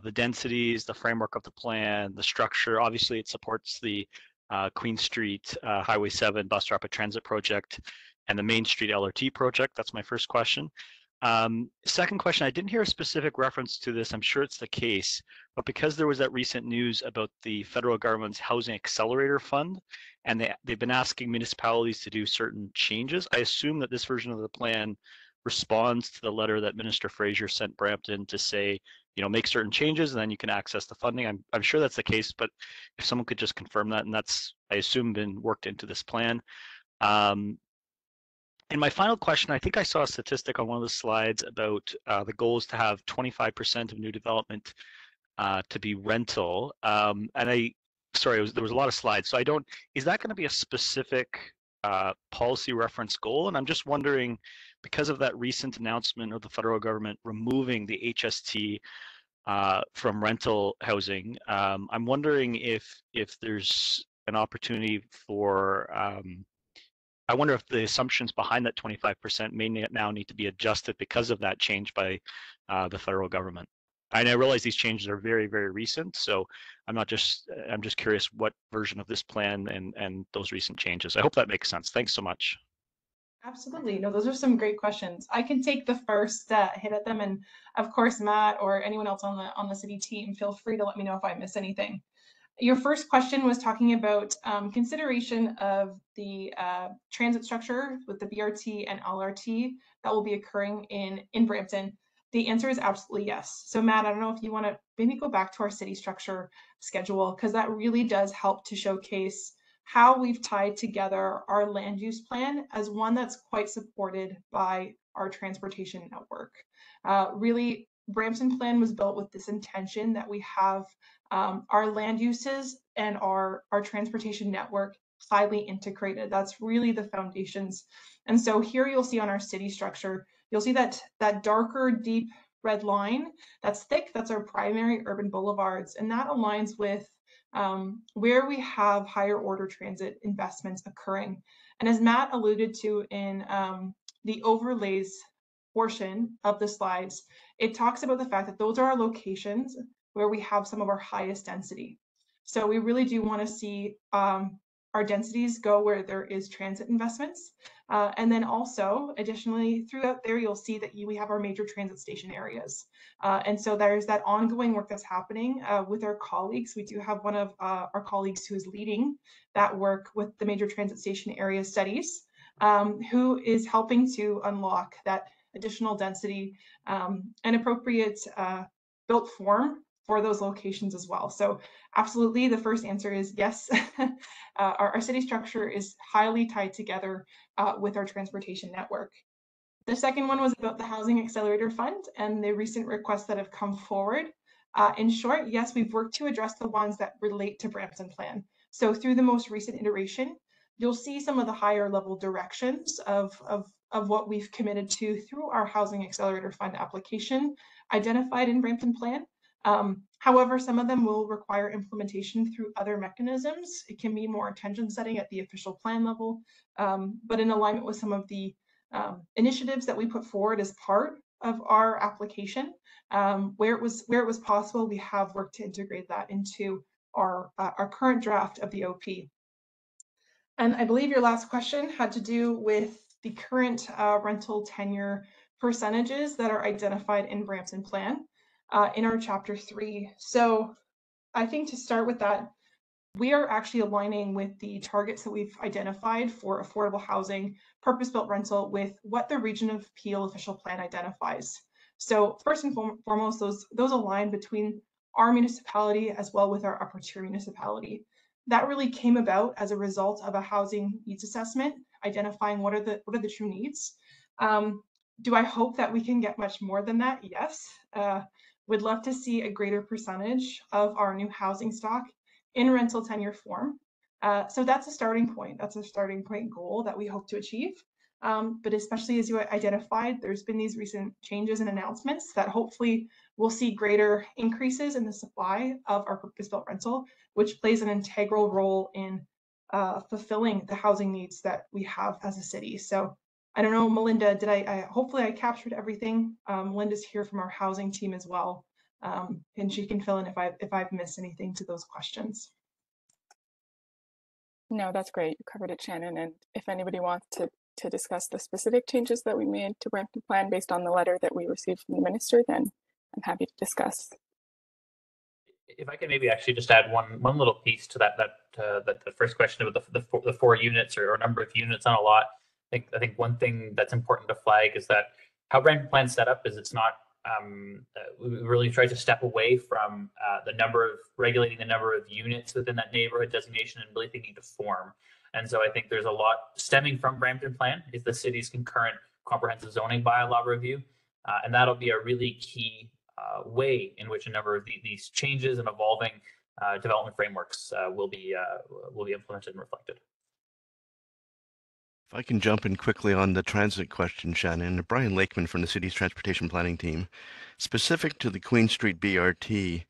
the densities, the framework of the plan, the structure, obviously it supports the Queen Street Highway 7 Bus Rapid Transit Project and the Main Street LRT project. That's my first question. Second question, I didn't hear a specific reference to this. I'm sure it's the case, but because there was that recent news about the federal government's Housing Accelerator Fund, and they've been asking municipalities to do certain changes, I assume that this version of the plan responds to the letter that Minister Fraser sent Brampton to say, make certain changes and then you can access the funding. I'm sure that's the case, but if someone could just confirm that, and that's, I assume, been worked into this plan. And my final question, I think I saw a statistic on one of the slides about the goal is to have 25% of new development to be rental. And there was a lot of slides, so is that going to be a specific policy reference goal? And I'm just wondering, because of that recent announcement of the federal government removing the HST from rental housing, I'm wondering if there's an opportunity for I wonder if the assumptions behind that 25% may now need to be adjusted because of that change by the federal government. And I realize these changes are very, very recent, so I'm just curious what version of this plan and those recent changes. I hope that makes sense. Thanks so much. Absolutely. No, those are some great questions. I can take the first hit at them, and of course, Matt or anyone else on the city team, feel free to let me know if I miss anything. Your first question was talking about consideration of the transit structure with the BRT and LRT that will be occurring in Brampton. The answer is absolutely yes. So Matt, I don't know if you want to maybe go back to our city structure schedule, because that really does help to showcase how we've tied together our land use plan as one that's quite supported by our transportation network. Really, Brampton plan was built with this intention that we have our land uses and our transportation network highly integrated. That's really the foundations. And so here you'll see on our city structure, you'll see that darker, deep red line that's thick, that's our primary urban boulevards. And that aligns with where we have higher order transit investments occurring. And as Matt alluded to in the overlays portion of the slides, it talks about the fact that those are our locations where we have some of our highest density. So we really do want to see our densities go where there is transit investments. And then also, additionally, throughout there, you'll see that we have our major transit station areas. And so there's that ongoing work that's happening with our colleagues. We do have one of our colleagues who is leading that work with the major transit station area studies, who is helping to unlock that additional density and appropriate built form for those locations as well. So absolutely, the first answer is yes. Our city structure is highly tied together with our transportation network. The second one was about the Housing Accelerator Fund and the recent requests that have come forward. In short, yes, we've worked to address the ones that relate to Brampton Plan. So through the most recent iteration, you'll see some of the higher level directions of what we've committed to through our Housing Accelerator Fund application identified in Brampton Plan. However, some of them will require implementation through other mechanisms. It can be more attention setting at the official plan level, but in alignment with some of the initiatives that we put forward as part of our application, where it was possible, we have worked to integrate that into our current draft of the OP. And I believe your last question had to do with the current rental tenure percentages that are identified in Brampton Plan in our Chapter 3. So I think to start with that, we are actually aligning with the targets that we've identified for affordable housing, purpose-built rental with what the Region of Peel official plan identifies. So first and foremost, those align between our municipality as well with our upper tier municipality. That really came about as a result of a housing needs assessment, identifying what are the true needs. Do I hope that we can get much more than that? Yes. Would love to see a greater percentage of our new housing stock in rental tenure form. So that's a starting point. That's a starting point goal that we hope to achieve. But especially as you identified, there's been these recent changes and announcements that hopefully we'll see greater increases in the supply of our purpose-built rental, which plays an integral role in fulfilling the housing needs that we have as a city. So I don't know, Melinda, did hopefully I captured everything. Melinda's here from our housing team as well. And she can fill in if I've missed anything to those questions. No, that's great. You covered it, Shannon. And if anybody wants to discuss the specific changes that we made to Brampton Plan based on the letter that we received from the minister, then I'm happy to discuss. If I could maybe actually just add one little piece to that the first question about the 4 units or number of units on a lot. I think one thing that's important to flag is that how Brampton Plan's set up is it's not we really try to step away from regulating the number of units within that neighborhood designation and really thinking to form. And so I think there's a lot stemming from Brampton Plan is the city's concurrent comprehensive zoning bylaw review. And that'll be a really key way in which a number of these changes and evolving development frameworks will be implemented and reflected. If I can jump in quickly on the transit question, Shannon. Brian Lakeman from the city's transportation planning team. Specific to the Queen Street BRT,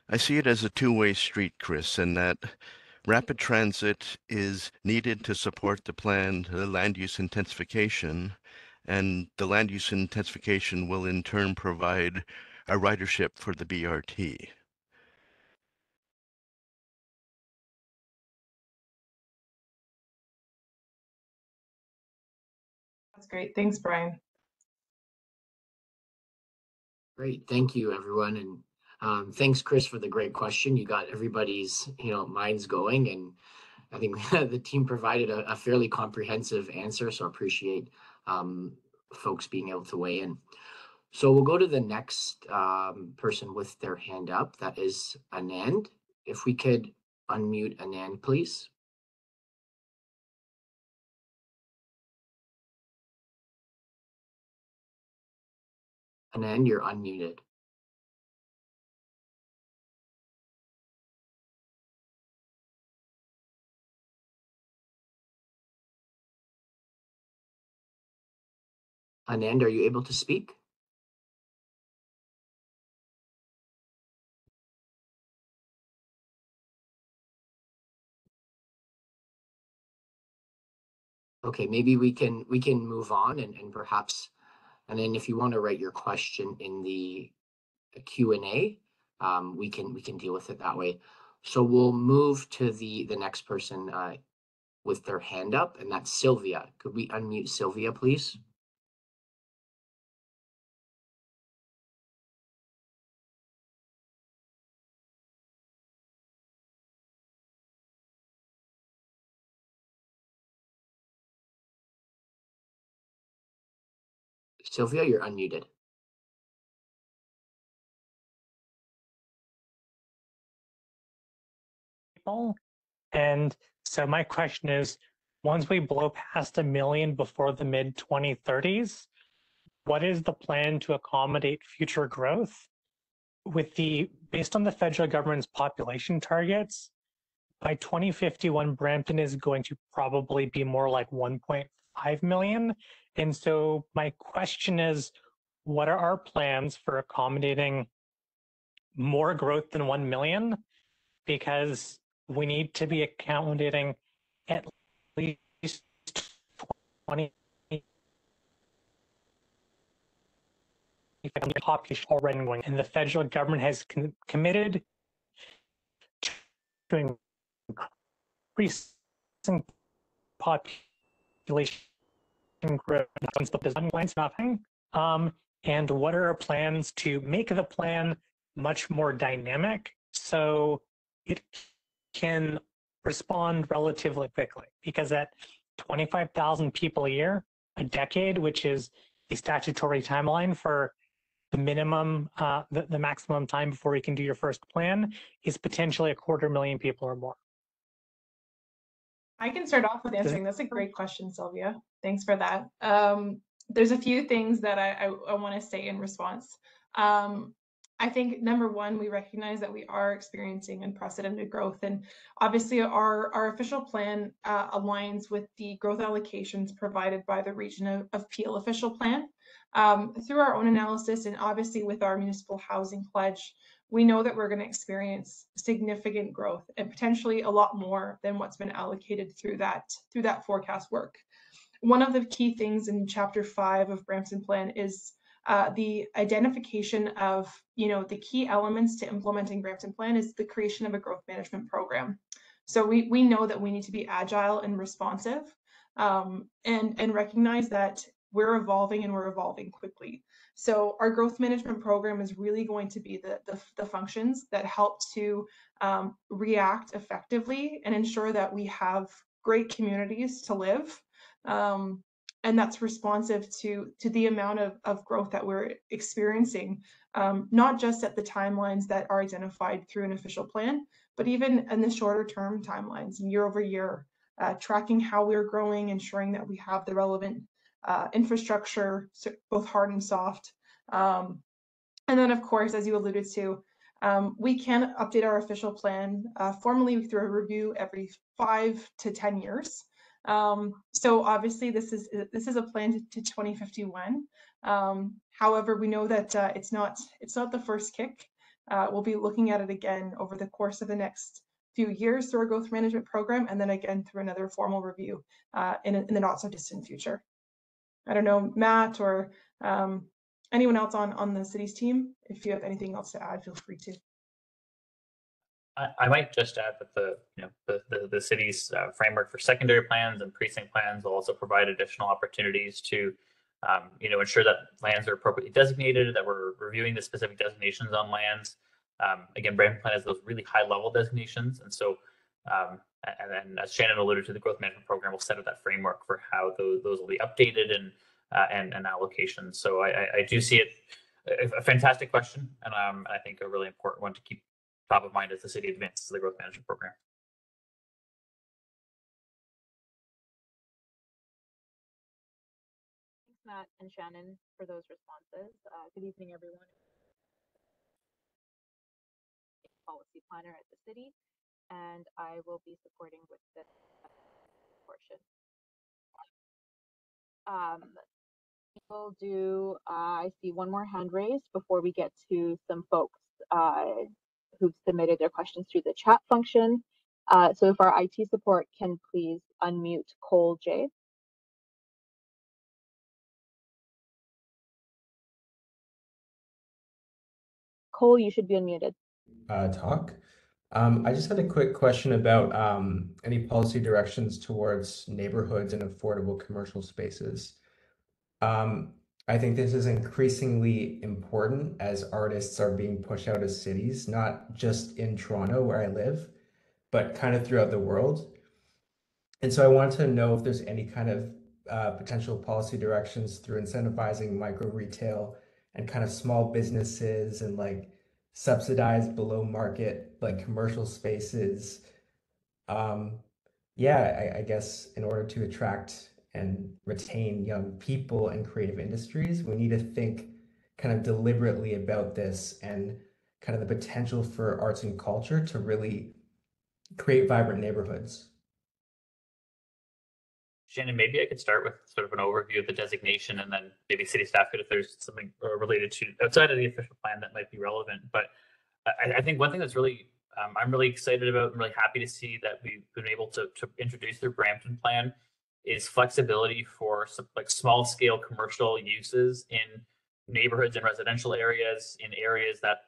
I see it as a two-way street, Chris, and that rapid transit is needed to support the planned land use intensification, and the land use intensification will in turn provide a ridership for the BRT. That's great. Thanks, Brian. Great, thank you, everyone, and thanks, Chris, for the great question. You got everybody's minds going, and I think the team provided a fairly comprehensive answer, so I appreciate folks being able to weigh in. So we'll go to the next person with their hand up. That is Anand. If we could unmute Anand, please. Anand, you're unmuted. Anand, are you able to speak? Okay, maybe we can move on and perhaps, and then if you want to write your question in the Q&A, we can deal with it that way. So we'll move to the next person with their hand up, and that's Sylvia. Could we unmute Sylvia, please? Sylvia, you're unmuted. And so my question is, once we blow past 1 million before the mid 2030s, what is the plan to accommodate future growth? Based on the federal government's population targets, by 2051, Brampton is going to probably be more like 1.5 million. And so my question is, what are our plans for accommodating more growth than 1 million? Because we need to be accommodating at least 20 population already going, and the federal government has committed to increasing population growth. Nothing. And what are our plans to make the plan much more dynamic so it can respond relatively quickly? Because at 25,000 people a year, a decade, which is the statutory timeline for the minimum, the maximum time before you can do your first plan, is potentially 250,000 people or more. I can start off with answering. That's a great question, Sylvia. Thanks for that. There's a few things that I want to say in response. I think number one, we recognize that we are experiencing unprecedented growth, and obviously our official plan aligns with the growth allocations provided by the Region of Peel official plan. Through our own analysis and obviously with our municipal housing pledge, we know that we're going to experience significant growth and potentially a lot more than what's been allocated through that forecast work. One of the key things in Chapter 5 of Brampton Plan is the identification of, the key elements to implementing Brampton Plan is the creation of a growth management program. So we know that we need to be agile and responsive, and recognize that we're evolving and we're evolving quickly. So our growth management program is really going to be the functions that help to react effectively and ensure that we have great communities to live. And that's responsive to the amount of growth that we're experiencing, not just at the timelines that are identified through an official plan, but even in the shorter term timelines, year over year, tracking how we're growing, ensuring that we have the relevant infrastructure, both hard and soft. And then, of course, as you alluded to, we can update our official plan formally through a review every 5 to 10 years. So obviously, this is a plan to 2051. However, we know that it's not the first kick. We'll be looking at it again over the course of the next few years through our growth management program, and then again through another formal review in the not so distant future. I don't know, Matt or anyone else on the city's team, if you have anything else to add, feel free to. I might just add that the city's framework for secondary plans and precinct plans will also provide additional opportunities to ensure that lands are appropriately designated, that we're reviewing the specific designations on lands. Again, Brampton Plan has those really high level designations, and so and then, as Shannon alluded to, the growth management program will set up that framework for how those will be updated and allocations. So I do see it a fantastic question, and I think a really important one to keep top of mind as the city advances the growth management program. Thanks, Matt and Shannon, for those responses. Good evening, everyone. Policy planner at the city, and I will be supporting with this portion. We'll do, I see one more hand raised before we get to some folks who've submitted their questions through the chat function. So if our IT support can please unmute Cole J. Cole, you should be unmuted. Talk. I just had a quick question about any policy directions towards neighborhoods and affordable commercial spaces. I think this is increasingly important as artists are being pushed out of cities, not just in Toronto where I live, but kind of throughout the world. And so I wanted to know if there's any kind of potential policy directions through incentivizing micro retail and kind of small businesses and like subsidized below market like commercial spaces. Yeah, I guess in order to attract and retain young people in creative industries, we need to think kind of deliberately about this and kind of the potential for arts and culture to really create vibrant neighborhoods. Shannon, maybe I could start with sort of an overview of the designation, and then maybe city staff could, if there's something related to outside of the official plan that might be relevant. But I think one thing that's really I'm really excited about and really happy to see that we've been able to introduce through Brampton plan is flexibility for some, like small scale commercial uses in neighborhoods and residential areas, in areas that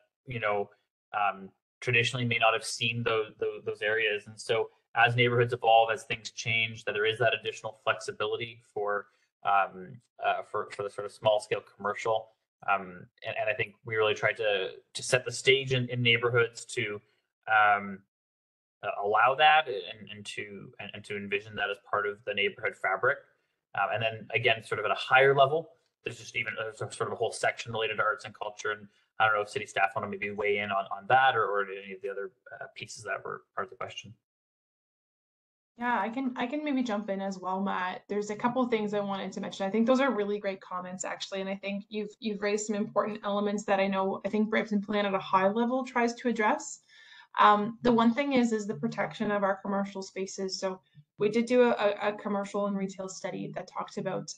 traditionally may not have seen those areas. And so as neighborhoods evolve, as things change, that there is that additional flexibility for the sort of small scale commercial. And I think we really tried to set the stage in neighborhoods to allow that and to envision that as part of the neighborhood fabric. And then again, sort of at a higher level, there's just even sort of a whole section related to arts and culture. And I don't know if city staff want to maybe weigh in on that or any of the other pieces that were part of the question. Yeah, I can maybe jump in as well, Matt. There's a couple of things I wanted to mention. I think those are really great comments, actually, and I think you've raised some important elements that I think Brampton Plan at a high level tries to address. The one thing is the protection of our commercial spaces. So we did do a commercial and retail study that talked about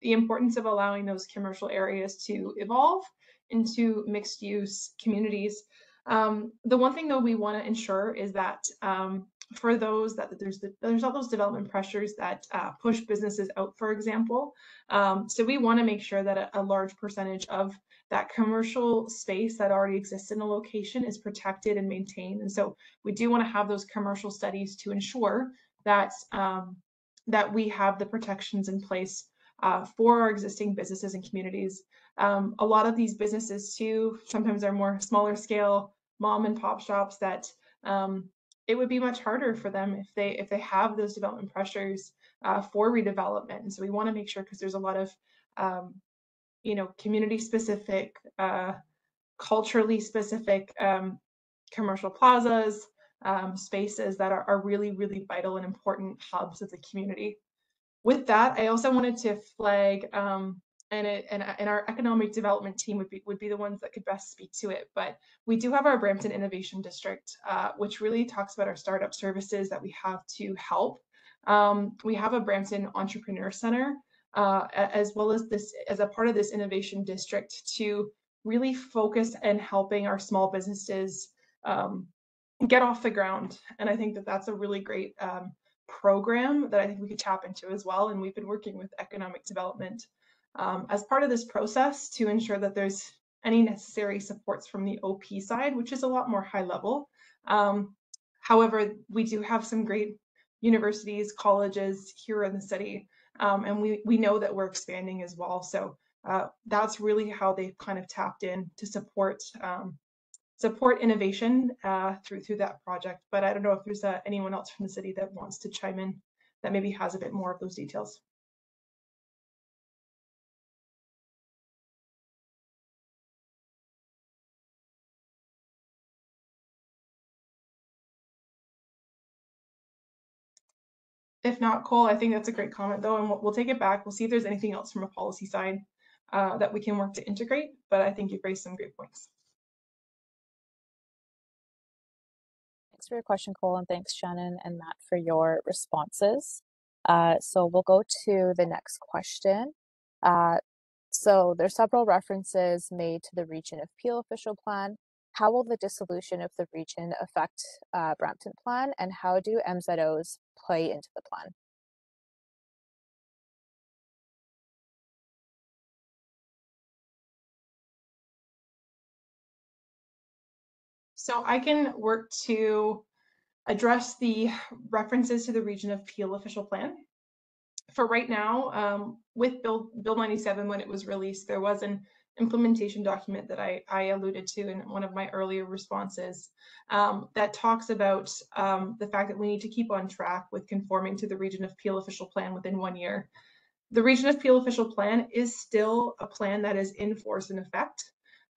the importance of allowing those commercial areas to evolve into mixed use communities. The one thing though we want to ensure is that for those that there's all those development pressures that push businesses out, for example. So we want to make sure that a large percentage of that commercial space that already exists in a location is protected and maintained. And so we do want to have those commercial studies to ensure that that we have the protections in place for our existing businesses and communities. A lot of these businesses too, sometimes are more smaller scale mom and pop shops that it would be much harder for them if they have those development pressures for redevelopment. And so we want to make sure, because there's a lot of community specific, culturally specific commercial plazas, spaces that are really, really vital and important hubs of the community. With that, I also wanted to flag, and our economic development team would be the ones that could best speak to it. But we do have our Brampton Innovation District, which really talks about our startup services that we have to help. We have a Brampton Entrepreneur Center, as well as this as a part of this innovation district to really focus and helping our small businesses get off the ground. And I think that that's a really great program that I think we could tap into as well. And we've been working with economic development as part of this process to ensure that there's any necessary supports from the OP side, which is a lot more high level. However, we do have some great universities, colleges here in the city, and we know that we're expanding as well. So that's really how they've kind of tapped in to support innovation through that project. But I don't know if there's anyone else from the city that wants to chime in that maybe has a bit more of those details. If not, Cole, I think that's a great comment though, and we'll take it back. We'll see if there's anything else from a policy side that we can work to integrate, but I think you've raised some great points. Thanks for your question, Cole, and thanks, Shannon and Matt, for your responses. So we'll go to the next question. So there's several references made to the Region of Peel official plan. How will the dissolution of the region affect Brampton plan, and how do MZOs play into the plan? So I can work to address the references to the Region of Peel official plan. For right now, with Bill 97, when it was released, there was an implementation document that I alluded to in one of my earlier responses that talks about the fact that we need to keep on track with conforming to the Region of Peel official plan within 1 year. The Region of Peel official plan is still a plan that is in force and effect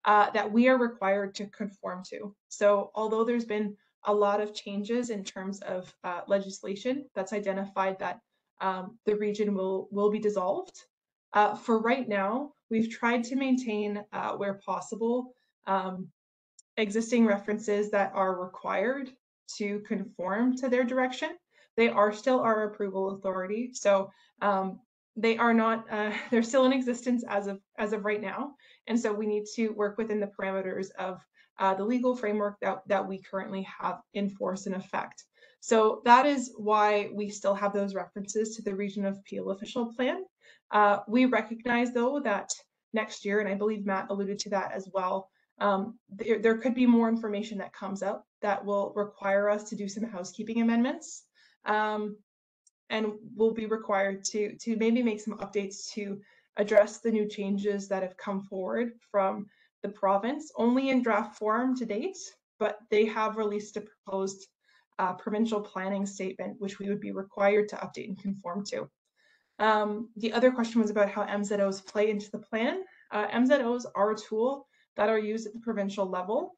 that we are required to conform to. So although there's been a lot of changes in terms of legislation that's identified that the region will be dissolved. For right now, we've tried to maintain where possible existing references that are required to conform to their direction. They are still our approval authority, so they are not. They're still in existence as of right now, and so we need to work within the parameters of the legal framework that we currently have in force and effect. So that is why we still have those references to the Region of Peel official plan. We recognize, though, that next year, and I believe Matt alluded to that as well, there could be more information that comes up that will require us to do some housekeeping amendments. And we'll be required to maybe make some updates to address the new changes that have come forward from the province, only in draft form to date, but they have released a proposed provincial planning statement, which we would be required to update and conform to. The other question was about how MZOs play into the plan. MZOs are a tool that are used at the provincial level.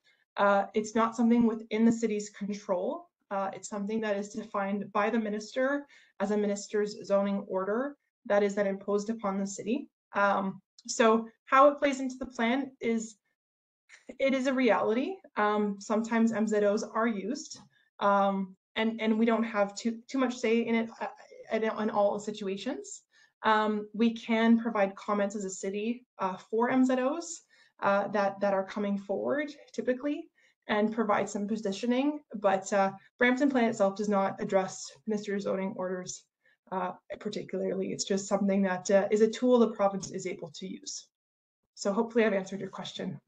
It's not something within the city's control. It's something that is defined by the minister as a minister's zoning order that is then imposed upon the city. So how it plays into the plan is, it is a reality. Sometimes MZOs are used, and we don't have too much say in it in all situations. We can provide comments as a city for MZOs that are coming forward typically, and provide some positioning, but Brampton plan itself does not address Mr. Zoning orders particularly. It's just something that is a tool the province is able to use. So hopefully I've answered your question.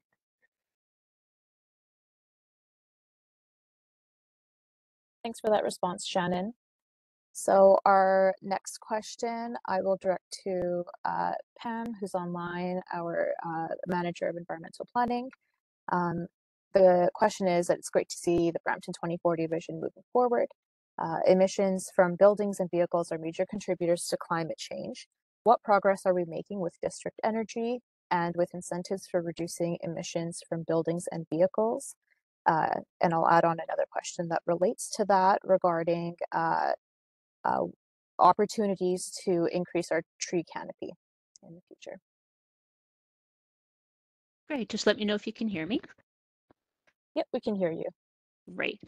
Thanks for that response, Shannon. So our next question I will direct to Pam, who's online, our Manager of Environmental Planning. The question is that it's great to see the Brampton 2040 vision moving forward. Emissions from buildings and vehicles are major contributors to climate change. What progress are we making with district energy and with incentives for reducing emissions from buildings and vehicles? And I'll add on another question that relates to that regarding opportunities to increase our tree canopy in the future. Great, just let me know if you can hear me. Yep, we can hear you. Great.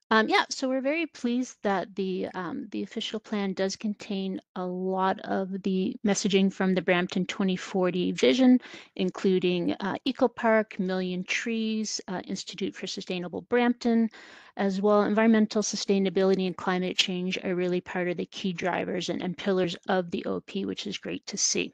Yeah, so we're very pleased that the official plan does contain a lot of the messaging from the Brampton 2040 vision, including Eco Park, Million Trees, Institute for Sustainable Brampton, as well. Environmental sustainability and climate change are really part of the key drivers and pillars of the OP, which is great to see.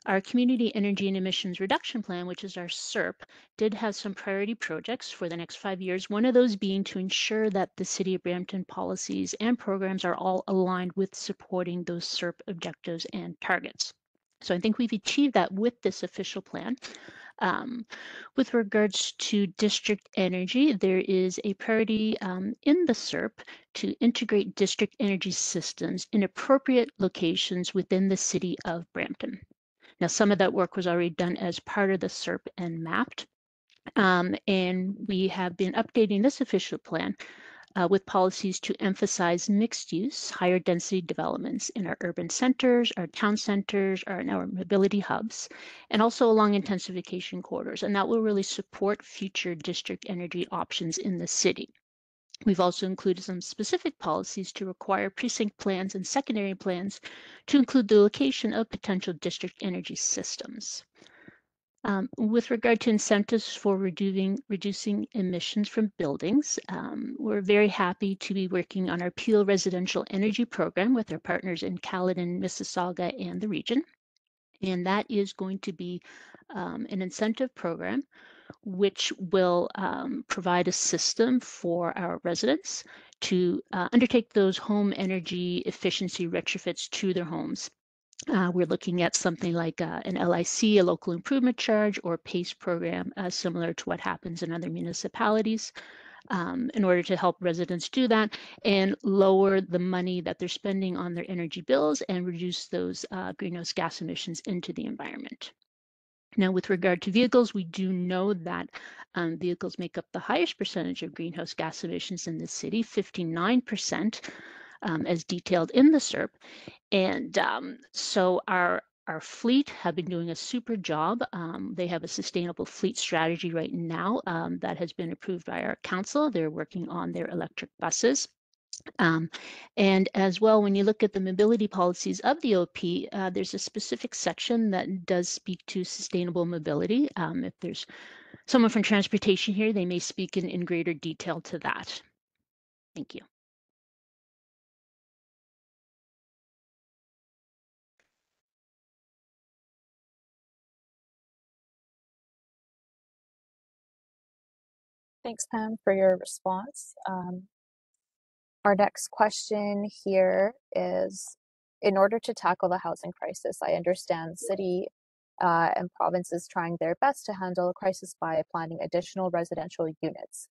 Our Community Energy and Emissions Reduction Plan, which is our CERP, did have some priority projects for the next 5 years, one of those being to ensure that the City of Brampton policies and programs are all aligned with supporting those CERP objectives and targets. So I think we've achieved that with this official plan. With regards to district energy, there is a priority in the CERP to integrate district energy systems in appropriate locations within the City of Brampton. Now, some of that work was already done as part of the CERP and mapped, and we have been updating this official plan with policies to emphasize mixed use, higher density developments in our urban centers, our town centers, and our mobility hubs, and also along intensification corridors. And that will really support future district energy options in the city. We've also included some specific policies to require precinct plans and secondary plans to include the location of potential district energy systems. With regard to incentives for reducing emissions from buildings, we're very happy to be working on our Peel Residential Energy Program with our partners in Caledon, Mississauga, and the region. And that is going to be an incentive program which will provide a system for our residents to undertake those home energy efficiency retrofits to their homes. We're looking at something like an LIC, a local improvement charge, or PACE program, similar to what happens in other municipalities, in order to help residents do that and lower the money that they're spending on their energy bills and reduce those greenhouse gas emissions into the environment. Now, with regard to vehicles, we do know that vehicles make up the highest percentage of greenhouse gas emissions in the city, 59%, as detailed in the SERP. And so our fleet have been doing a super job. They have a sustainable fleet strategy right now that has been approved by our council. They're working on their electric buses. And as well, when you look at the mobility policies of the OP, there's a specific section that does speak to sustainable mobility. If there's someone from transportation here, they may speak in greater detail to that. Thank you. Thanks, Pam, for your response. Our next question here is, in order to tackle the housing crisis, I understand the city and provinces trying their best to handle the crisis by planning additional residential units.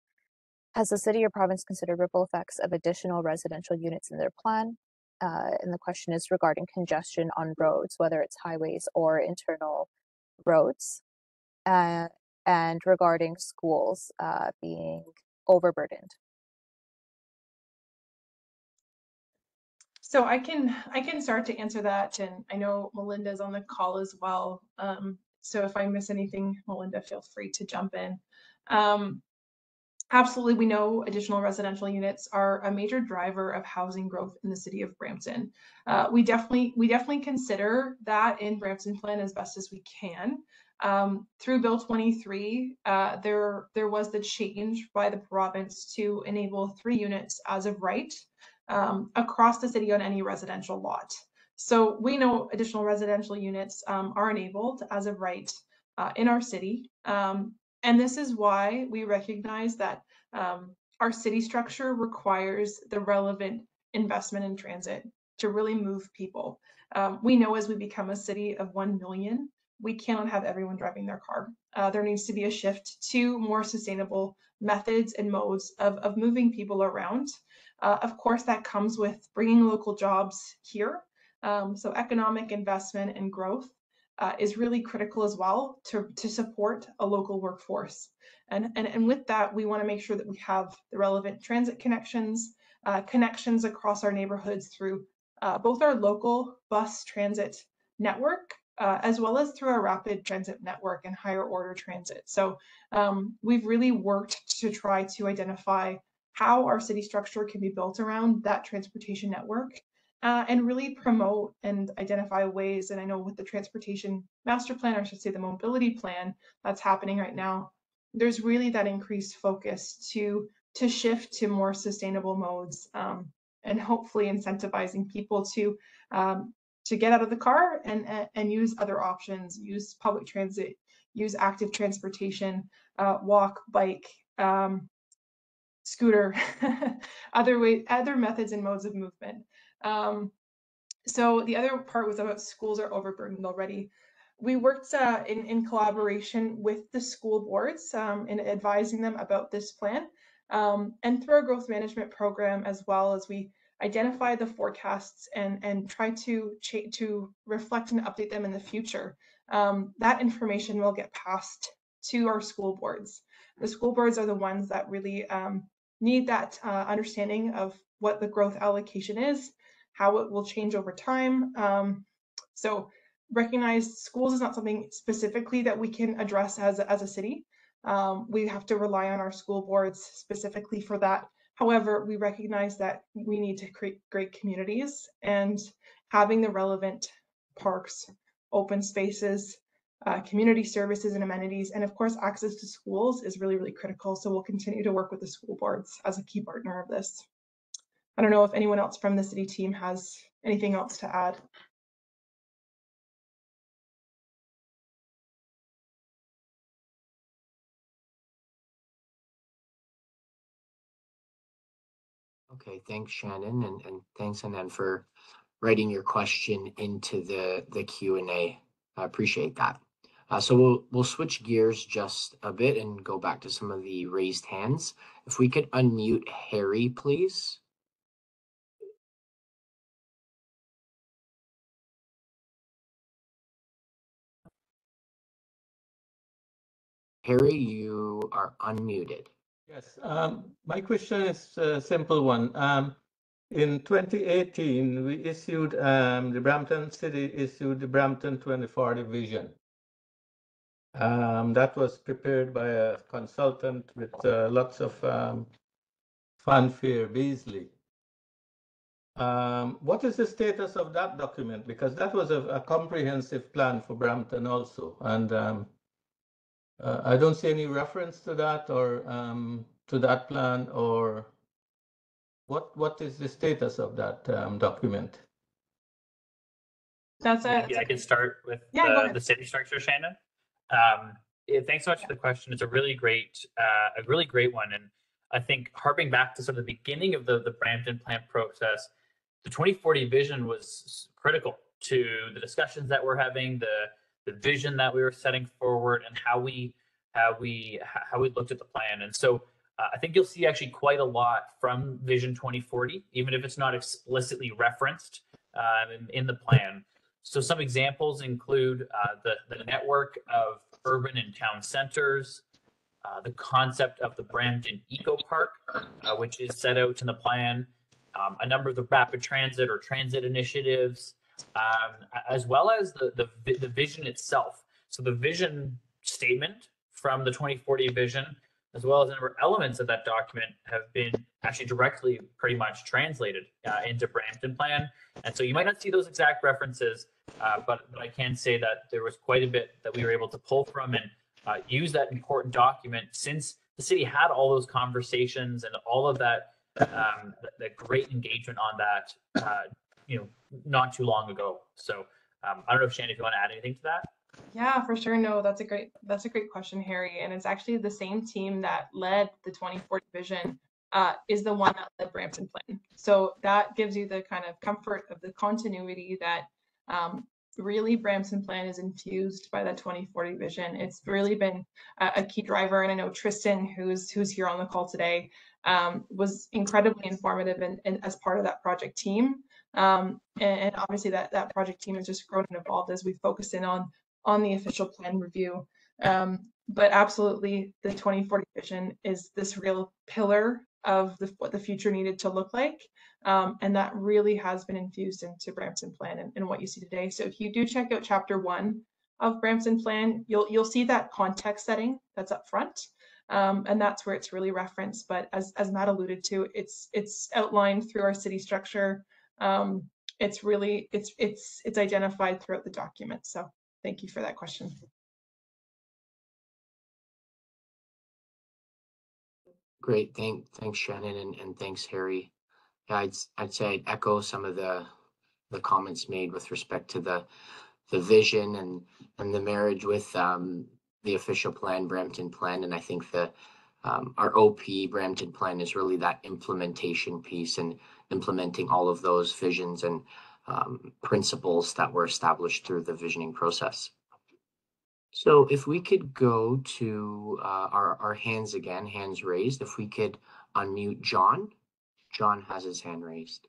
Has the city or province considered ripple effects of additional residential units in their plan? And the question is regarding congestion on roads, whether it's highways or internal roads, and regarding schools being overburdened. So I can start to answer that, and I know Melinda's on the call as well. So if I miss anything, Melinda, feel free to jump in. Absolutely, we know additional residential units are a major driver of housing growth in the city of Brampton. We definitely consider that in Brampton Plan as best as we can. Through Bill 23, there was the change by the province to enable 3 units as of right across the city on any residential lot. So we know additional residential units are enabled as of right in our city. And this is why we recognize that our city structure requires the relevant investment in transit to really move people. We know as we become a city of 1 million, we cannot have everyone driving their car. There needs to be a shift to more sustainable methods and modes of moving people around. Of course, that comes with bringing local jobs here. So economic investment and growth is really critical as well to support a local workforce. And with that, we want to make sure that we have the relevant transit connections, connections across our neighborhoods through both our local bus transit network, as well as through our rapid transit network and higher order transit. So we've really worked to try to identify how our city structure can be built around that transportation network, and really promote and identify ways. And I know with the transportation master plan, or I should say the mobility plan that's happening right now, there's really that increased focus to shift to more sustainable modes, and hopefully incentivizing people to get out of the car and use other options, use public transit, use active transportation, walk, bike, scooter, other methods and modes of movement. So the other part was about schools are overburdened already. We worked in collaboration with the school boards in advising them about this plan, and through our growth management program, as well as we identify the forecasts and try to reflect and update them in the future. That information will get passed to our school boards. The school boards are the ones that really need that understanding of what the growth allocation is, how it will change over time. So recognize schools is not something specifically that we can address as a city. We have to rely on our school boards specifically for that. However, we recognize that we need to create great communities, and having the relevant parks, open spaces, community services and amenities, and of course access to schools is really, really critical. So we'll continue to work with the school boards as a key partner of this. I don't know if anyone else from the city team has anything else to add. Okay, thanks, Shannon, and thanks, Anan, for writing your question into the Q&A. I appreciate that. So we'll switch gears just a bit and go back to some of the raised hands. If we could unmute Harry, please. Harry, you are unmuted. Yes, my question is a simple one. In 2018, we issued, the Brampton City issued the Brampton 2040 vision. That was prepared by a consultant with lots of fanfare, Beasley. What is the status of that document? Because that was a comprehensive plan for Brampton also. And I don't see any reference to that or to that plan, or what is the status of that document? That's Maybe I can start with the city structure, Shannon. Yeah, thanks so much for the question. It's a really great one. And I think harping back to sort of the beginning of the Brampton plan process, the 2040 vision was critical to the discussions that we're having, the vision that we were setting forward, and how we looked at the plan. And so I think you'll see actually quite a lot from Vision 2040, even if it's not explicitly referenced in the plan. So some examples include the network of urban and town centers, the concept of the Brampton Eco Park, which is set out in the plan, a number of the rapid transit or transit initiatives, as well as the vision itself. So the vision statement from the 2040 vision, as well as a number of elements of that document, have been actually directly pretty much translated into Brampton plan. And so you might not see those exact references, but I can say that there was quite a bit that we were able to pull from and use that important document, since the city had all those conversations and all of that great engagement on that, not too long ago. So I don't know if Shannon, if you want to add anything to that. Yeah, for sure. No, that's a great question, Harry. And it's actually the same team that led the 2040 vision is the one that led Brampton plan. So that gives you the kind of comfort of the continuity that really Brampton plan is infused by that 2040 vision. It's really been a key driver. And I know Tristan, who's here on the call today, was incredibly informative and as part of that project team. And obviously that project team has just grown and evolved as we focus in on the official plan review. But absolutely, the 2040 vision is this real pillar of what the future needed to look like. And that really has been infused into Brampton plan and what you see today. So if you do check out chapter 1 of Brampton plan, you'll see that context setting that's up front. And that's where it's really referenced. But as Matt alluded to, it's outlined through our city structure. It's really, it's identified throughout the document. So thank you for that question. Great, thanks Shannon, and thanks Harry. Yeah, I'd say I'd echo some of the comments made with respect to the vision and the marriage with the official plan, Brampton plan, and I think our OP Brampton plan is really that implementation piece and implementing all of those visions and principles that were established through the visioning process. So if we could go to our hands again, hands raised, if we could unmute John. John has his hand raised.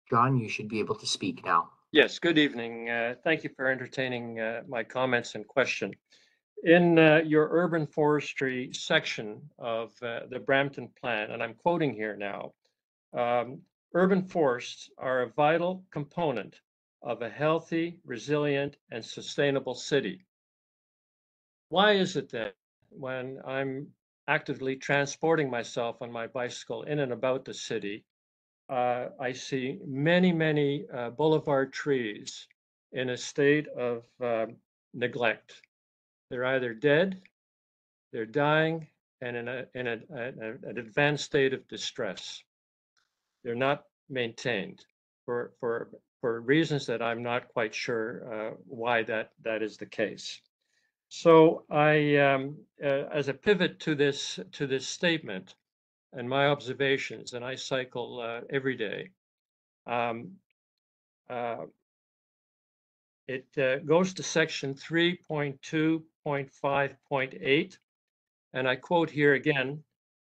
John, you should be able to speak now. Yes, good evening. Thank you for entertaining my comments and question. In your urban forestry section of the Brampton plan, and I'm quoting here now, urban forests are a vital component of a healthy, resilient, and sustainable city. Why is it that when I'm actively transporting myself on my bicycle in and about the city, I see many boulevard trees in a state of neglect? They're either dead, they're dying, and in an advanced state of distress. They're not maintained for reasons that I'm not quite sure why that is the case. So I, as a pivot to this statement and my observations, and I cycle every day. It goes to section 3.2.5.8, and I quote here again: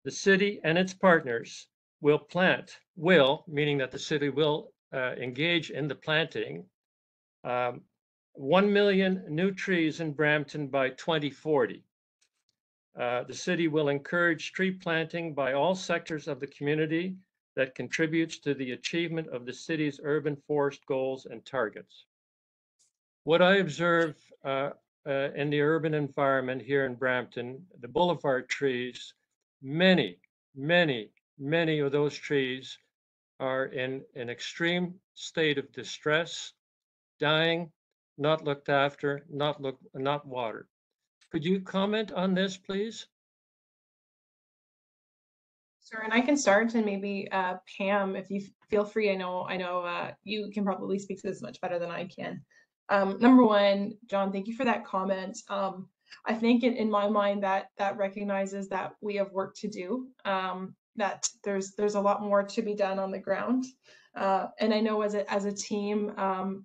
the city and its partners will plant, meaning that the city will engage in the planting 1 million new trees in Brampton by 2040. The city will encourage tree planting by all sectors of the community that contributes to the achievement of the city's urban forest goals and targets. What I observe in the urban environment here in Brampton, the boulevard trees, many of those trees are in an extreme state of distress, dying, not looked after, not watered. Could you comment on this, please? Sure, and I can start, and maybe Pam, if you feel free. I know you can probably speak to this much better than I can. Number one, John, thank you for that comment. I think in my mind that recognizes that we have work to do, that there's a lot more to be done on the ground. And I know as a team,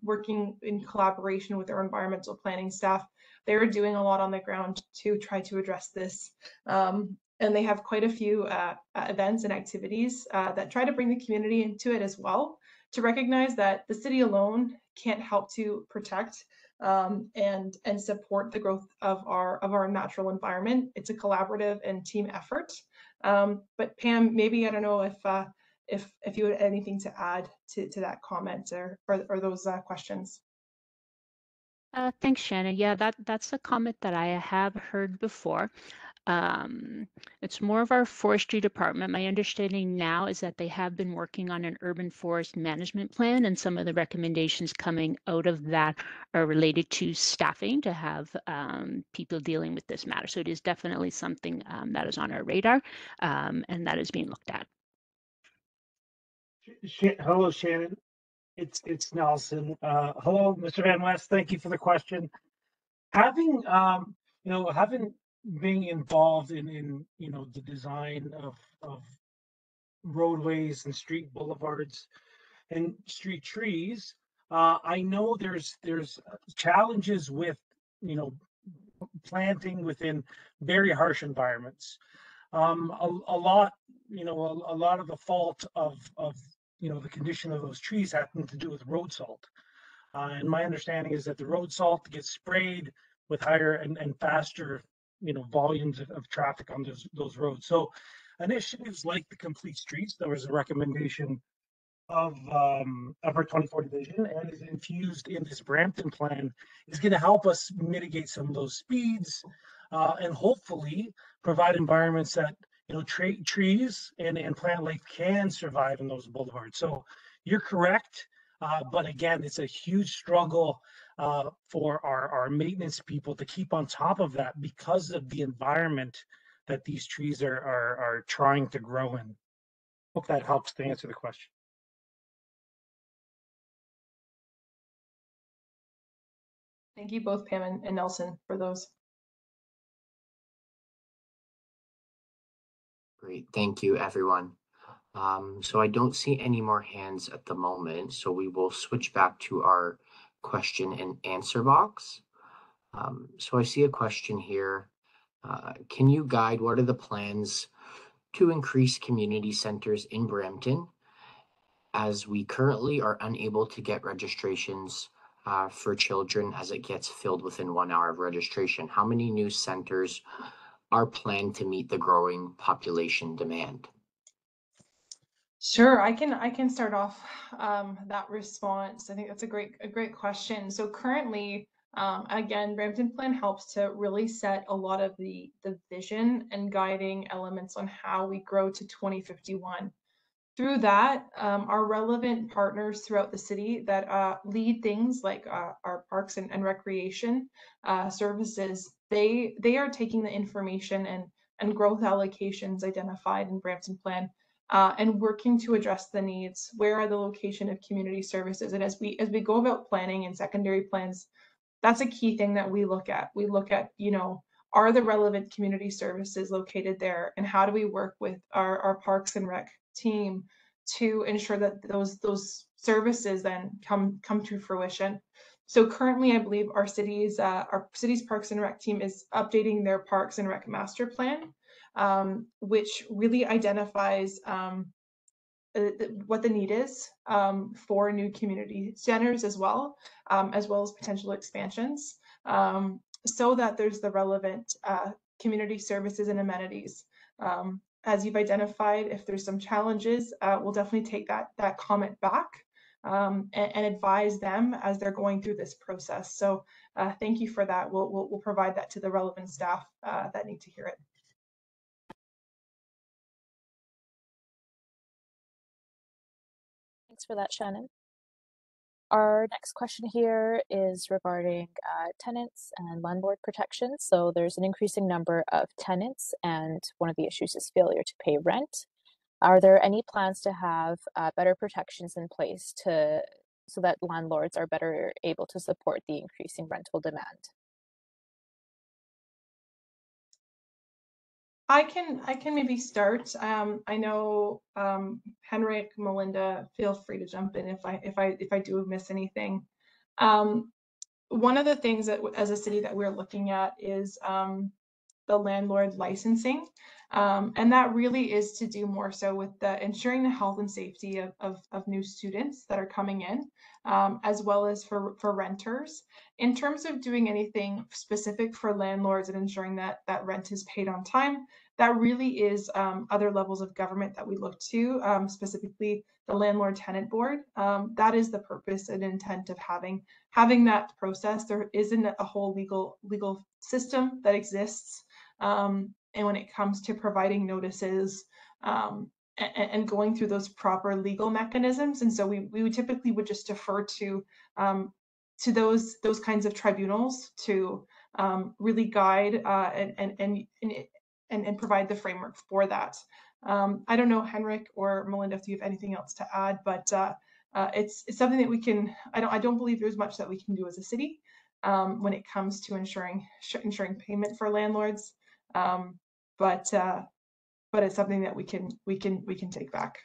working in collaboration with our environmental planning staff, they're doing a lot on the ground to try to address this. And they have quite a few events and activities that try to bring the community into it as well, to recognize that the city alone can't help to protect and support the growth of our natural environment. It's a collaborative and team effort. But Pam, maybe I don't know if you had anything to add to that comment or those questions. Thanks, Shannon. Yeah, that's a comment that I have heard before. It's more of our forestry department. My understanding now is that they have been working on an urban forest management plan, and some of the recommendations coming out of that are related to staffing to have people dealing with this matter. So it is definitely something that is on our radar and that is being looked at. Hello, Shannon. It's Nelson. Hello, Mr. Van West. Thank you for the question. Having being involved in the design of roadways and street boulevards and street trees, I know there's challenges with planting within very harsh environments. A lot of the fault of the condition of those trees having to do with road salt. And my understanding is that the road salt gets sprayed with higher and faster, volumes of traffic on those roads. So initiatives like the Complete Streets, there was a recommendation of our 2040 vision and is infused in this Brampton plan, is going to help us mitigate some of those speeds and hopefully provide environments that trees and plant life can survive in those boulevards. So you're correct. But again, it's a huge struggle for our maintenance people to keep on top of that because of the environment that these trees are trying to grow in. Hope that helps to answer the question. Thank you both, Pam and Nelson, for those. Great, thank you, everyone. So I don't see any more hands at the moment, so we will switch back to our question and answer box. So I see a question here. Can you guide what are the plans to increase community centers in Brampton as we currently are unable to get registrations for children as it gets filled within 1 hour of registration, how many new centers are planned to meet the growing population demand? Sure, I can start off that response. I think that's a great question. So currently, again, Brampton Plan helps to really set a lot of the vision and guiding elements on how we grow to 2051. Through that, our relevant partners throughout the city that lead things like our parks and recreation services, they are taking the information and growth allocations identified in Brampton Plan and working to address the needs. Where are the location of community services? And as we go about planning and secondary plans, that's a key thing that we look at. We look at, you know, are the relevant community services located there, and how do we work with our parks and rec team to ensure that those services then come to fruition. So currently, I believe our city's parks and rec team is updating their parks and rec master plan, which really identifies what the need is for new community centers as well as potential expansions, so that there's the relevant community services and amenities. As you've identified, if there's some challenges, we'll definitely take that comment back and advise them as they're going through this process. So thank you for that. We'll provide that to the relevant staff that need to hear it. Thanks for that, Shannon. Our next question here is regarding tenants and landlord protection. So there's an increasing number of tenants, and one of the issues is failure to pay rent. Are there any plans to have better protections in place so that landlords are better able to support the increasing rental demand? I can maybe start. I know Henrik, Melinda, feel free to jump in if I do miss anything. One of the things that as a city that we're looking at is the landlord licensing. And that really is to do more so with ensuring the health and safety of new students that are coming in, as well as for renters. In terms of doing anything specific for landlords and ensuring that rent is paid on time, that really is other levels of government that we look to, specifically the landlord tenant board. That is the purpose and intent of having that process. There isn't a whole legal system that exists. And when it comes to providing notices and going through those proper legal mechanisms, and so we would typically just defer to those kinds of tribunals to really guide and provide the framework for that. I don't know, Henrik or Melinda, if you have anything else to add, but it's something that we can. I don't believe there's much that we can do as a city when it comes to ensuring payment for landlords. But it's something that we can take back.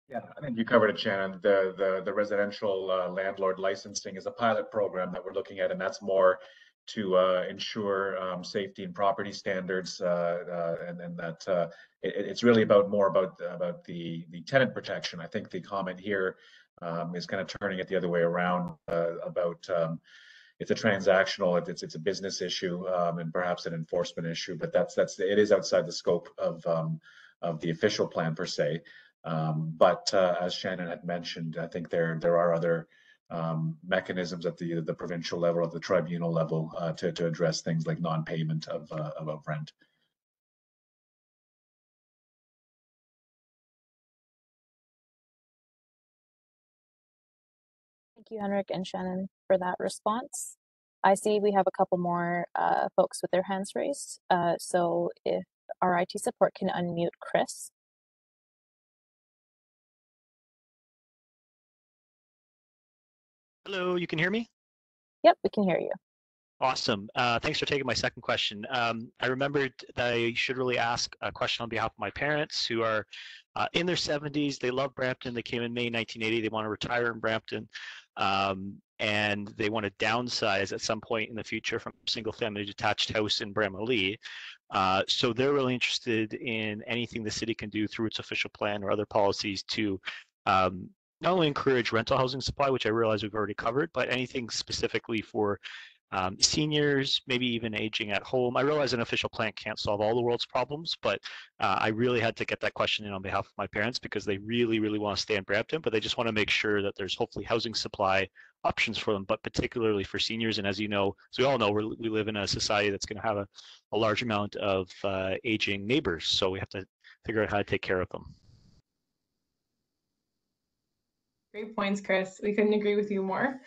Yeah, I think you covered it, Shannon. The residential landlord licensing is a pilot program that we're looking at, and that's more to ensure safety and property standards, and then that it's really more about the tenant protection. I think the comment here is kind of turning it the other way around about it's a transactional, it's a business issue, and perhaps an enforcement issue, but it is outside the scope of the official plan per se. But as Shannon had mentioned, I think there are other mechanisms at the provincial level, at the tribunal level, to address things like non-payment of rent. Thank you, Henrik and Shannon, for that response. I see we have a couple more folks with their hands raised. So if our IT support can unmute Chris. Hello, you can hear me? Yep, we can hear you. Awesome. Thanks for taking my second question. I remembered that I should really ask a question on behalf of my parents who are in their 70s. They love Brampton. They came in May 1980. They want to retire in Brampton. And they want to downsize at some point in the future from single family detached house in Bramalea. So they're really interested in anything the city can do through its official plan or other policies to not only encourage rental housing supply, which I realize we've already covered, but anything specifically for seniors, maybe even aging at home. I realize an official plan can't solve all the world's problems, but I really had to get that question in on behalf of my parents because they really, really want to stay in Brampton, but they just want to make sure that there's hopefully housing supply options for them, but particularly for seniors. And as you know, as we all know, we live in a society that's going to have a large amount of aging neighbors. So we have to figure out how to take care of them. Great points, Chris. We couldn't agree with you more.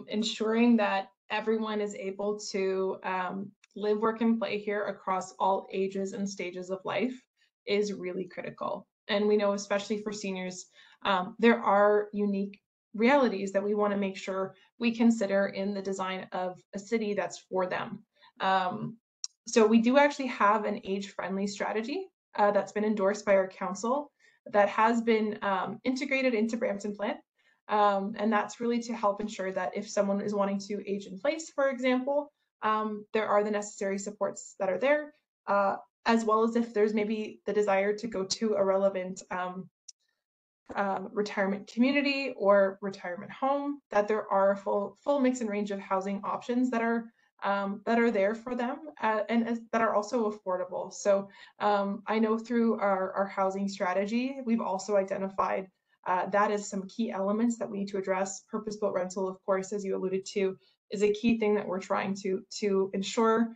Ensuring that everyone is able to live, work, and play here across all ages and stages of life is really critical. And we know, especially for seniors, there are unique realities that we want to make sure we consider in the design of a city that's for them. So we do actually have an age-friendly strategy that's been endorsed by our council that has been integrated into Brampton Plan. And that's really to help ensure that if someone is wanting to age in place, for example, there are the necessary supports that are there, as well as if there's maybe the desire to go to a relevant retirement community or retirement home, that there are a full mix and range of housing options that are there for them and that are also affordable. So I know through our housing strategy, we've also identified that as some key elements that we need to address. Purpose-built rental, of course, as you alluded to, is a key thing that we're trying to ensure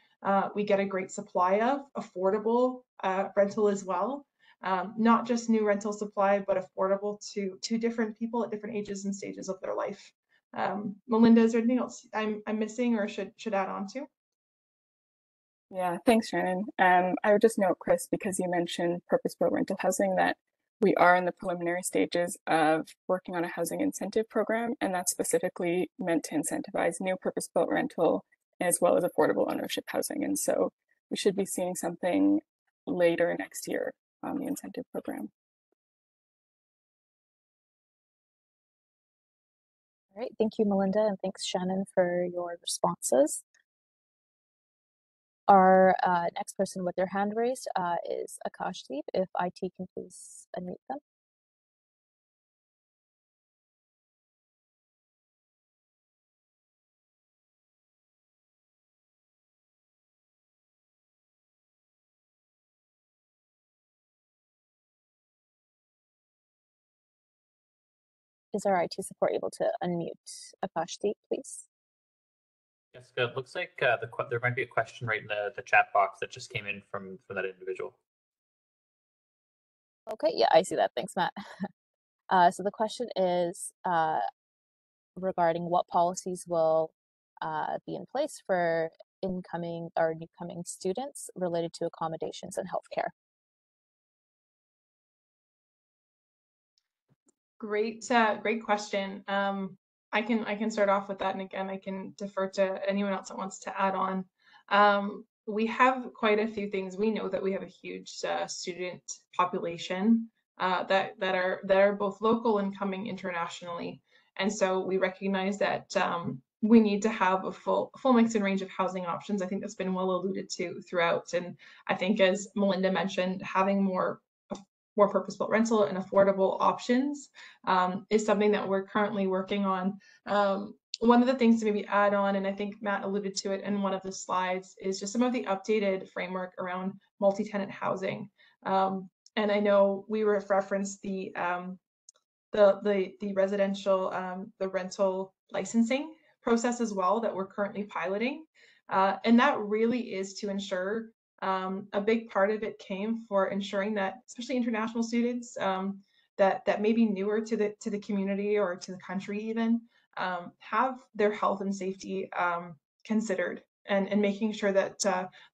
we get a great supply of affordable rental as well. Not just new rental supply, but affordable to different people at different ages and stages of their life. Melinda, is there anything else I'm missing or should add on to? Yeah, thanks, Shannon. I would just note, Chris, because you mentioned purpose-built rental housing, that we are in the preliminary stages of working on a housing incentive program, and that's specifically meant to incentivize new purpose-built rental as well as affordable ownership housing. And so we should be seeing something later next year on the incentive program. All right, thank you, Melinda, and thanks, Shannon, for your responses. Our next person with their hand raised is Akashdeep. If IT can please unmute them. Is our IT support able to unmute Akashdeep, please? Jessica, it looks like there might be a question right in the chat box that just came in from that individual. Okay, yeah, I see that. Thanks, Matt. So the question is regarding what policies will be in place for incoming or newcoming students related to accommodations and healthcare. Great question. I can start off with that, and again, I can defer to anyone else that wants to add on. We have quite a few things. We know that we have a huge student population that are both local and coming internationally, and so we recognize that we need to have a full mix and range of housing options. I think that's been well alluded to throughout, and I think, as Melinda mentioned, having more purpose-built rental and affordable options is something that we're currently working on. One of the things to maybe add on, and I think Matt alluded to it in one of the slides, is just some of the updated framework around multi-tenant housing. And I know we referenced the residential, the rental licensing process as well that we're currently piloting. And that really is to ensure a big part of it came for ensuring that, especially international students that may be newer to the community or to the country even, have their health and safety considered, and making sure that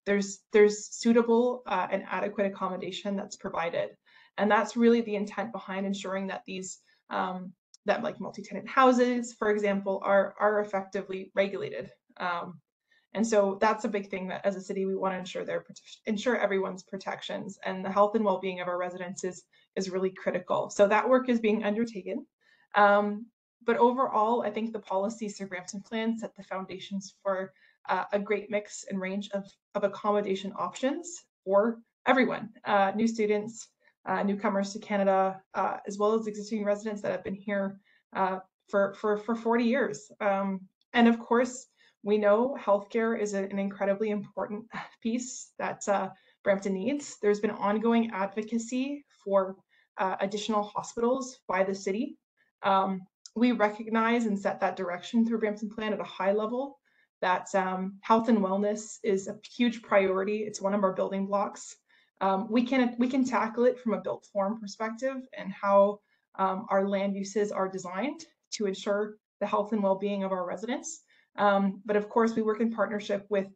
there's suitable and adequate accommodation that's provided. And that's really the intent behind ensuring that these that like multi-tenant houses, for example, are effectively regulated. And so that's a big thing that as a city we want to ensure everyone's protections, and the health and well-being of our residents is really critical. So that work is being undertaken. But overall, I think the policies through Brampton Plan set the foundations for a great mix and range of accommodation options for everyone, new students, newcomers to Canada, as well as existing residents that have been here for 40 years. And of course, we know healthcare is an incredibly important piece that Brampton needs. There's been ongoing advocacy for additional hospitals by the city. We recognize and set that direction through Brampton Plan at a high level, that health and wellness is a huge priority. It's one of our building blocks. We can tackle it from a built form perspective and how our land uses are designed to ensure the health and well-being of our residents. But of course, we work in partnership with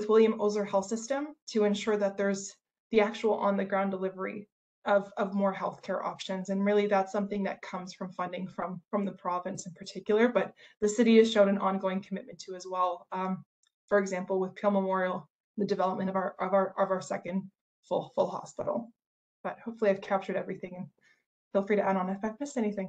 William Osler Health System to ensure that there's the actual on-the-ground delivery of more healthcare options. And really, that's something that comes from funding from the province in particular, but the city has shown an ongoing commitment to as well. For example, with Peel Memorial, the development of our second full hospital. But hopefully I've captured everything, and feel free to add on if I've missed anything.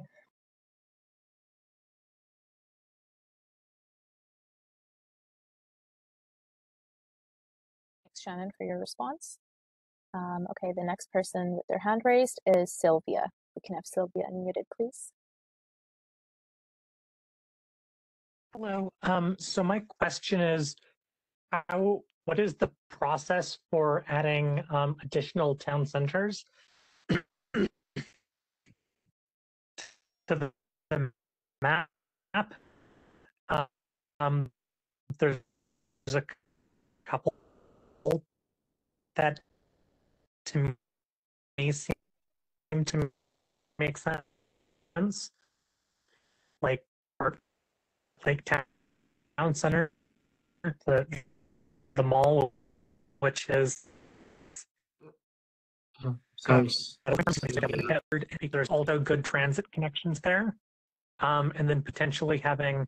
Thanks, Shannon, for your response. Okay, the next person with their hand raised is Sylvia. We can have Sylvia unmuted, please. Hello. So my question is, what is the process for adding additional town centers to the map? There's a couple that to me seem to make sense, like town center, the mall, which is there's also good transit connections there, and then potentially having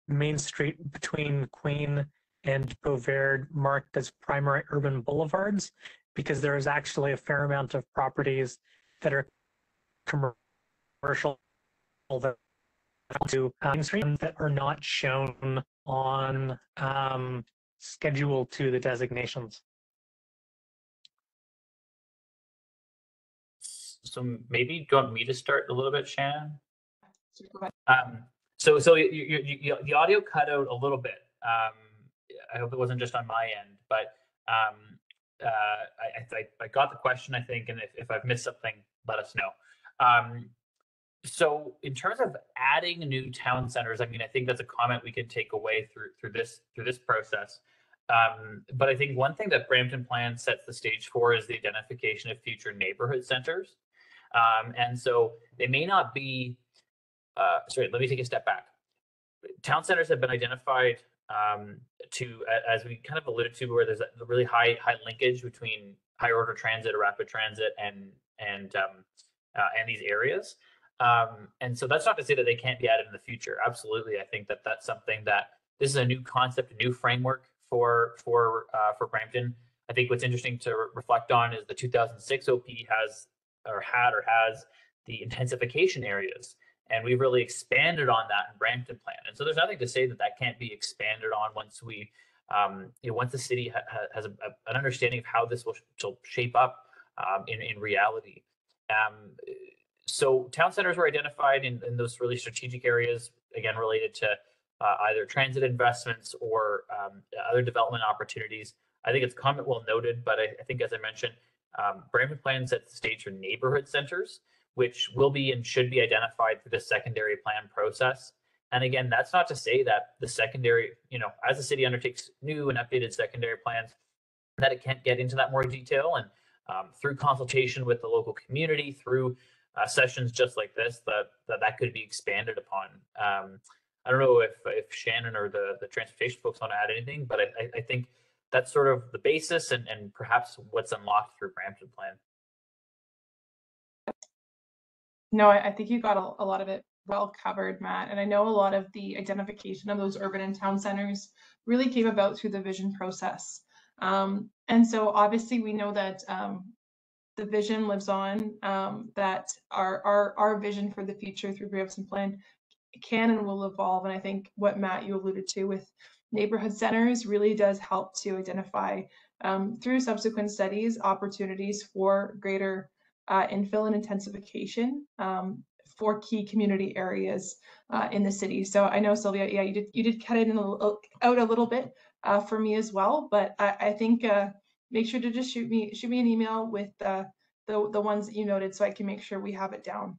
Main Street between Queen and Beauvais marked as primary urban boulevards, because there is actually a fair amount of properties that are commercial that to Main Street that are not shown on Schedule 2, the designations. So maybe do you want me to start a little bit, Shannon? So the audio cut out a little bit. I hope it wasn't just on my end, but I got the question, I think, and if I've missed something, let us know. So in terms of adding new town centers, I mean, I think that's a comment we can take away through this process. But I think one thing that Brampton Plan sets the stage for is the identification of future neighborhood centers. And so they may not be, sorry, let me take a step back. Town centers have been identified to, as we kind of alluded to, where there's a really high linkage between higher order transit or rapid transit and these areas. And so that's not to say that they can't be added in the future. Absolutely, I think that that's something that this is a new concept, a new framework for Brampton. I think what's interesting to reflect on is the 2006 OP has the intensification areas, and we've really expanded on that in Brampton Plan. And so there's nothing to say that that can't be expanded on once we, once the city has an understanding of how this will shape up in reality. So town centers were identified in those really strategic areas, again, related to either transit investments or other development opportunities. I think it's comment well noted, but I think, as I mentioned, Brampton Plan sets the stage for neighborhood centers, which will be and should be identified through the secondary plan process. And again, that's not to say that the secondary, as the city undertakes new and updated secondary plans, that it can't get into that more detail, and through consultation with the local community, through sessions just like this, that could be expanded upon. I don't know if Shannon or the transportation folks want to add anything, but I think that's sort of the basis and perhaps what's unlocked through Brampton Plan. No, I think you got a lot of it well covered, Matt. And I know a lot of the identification of those urban and town centers really came about through the vision process. And so obviously we know that the vision lives on, that our vision for the future through Brampton Plan can and will evolve. And I think what Matt, you alluded to with neighborhood centers really does help to identify through subsequent studies opportunities for greater infill and intensification for key community areas in the city. So I know, Sylvia, yeah, you did cut it out a little bit for me as well, but I think make sure to just shoot me an email with the ones that you noted, so I can make sure we have it down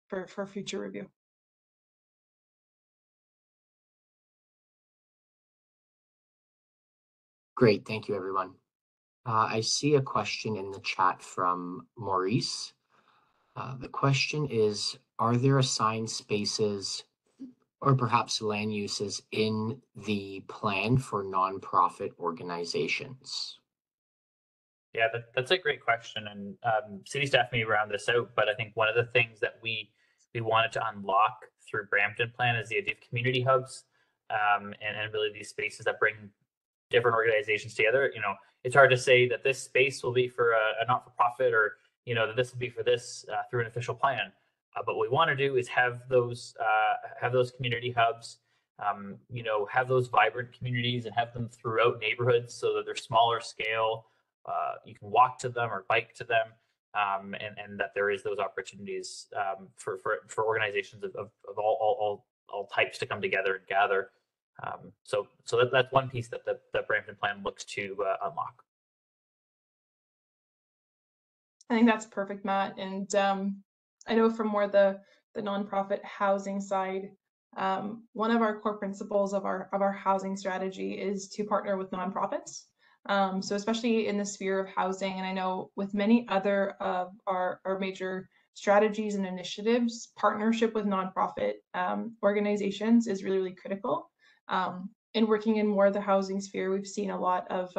for future review. Great, thank you, everyone. I see a question in the chat from Maurice. The question is, are there assigned spaces or perhaps land uses in the plan for nonprofit organizations? Yeah, that's a great question, and city staff may round this out, but I think one of the things that we wanted to unlock through Brampton Plan is the idea of community hubs, and really these spaces that bring different organizations together. You know, it's hard to say that this space will be for a not-for-profit, or that this will be for this through an official plan. But what we want to do is have those community hubs, have those vibrant communities and have them throughout neighborhoods so that they're smaller scale. You can walk to them or bike to them, and that there is those opportunities for organizations of all types to come together and gather. So that's one piece that the Brampton Plan looks to unlock. I think that's perfect, Matt. And I know from more the nonprofit housing side, one of our core principles of our housing strategy is to partner with nonprofits. So especially in the sphere of housing, and I know with many other of our major strategies and initiatives, partnership with nonprofit organizations is really, really critical. In working in more of the housing sphere, we've seen a lot of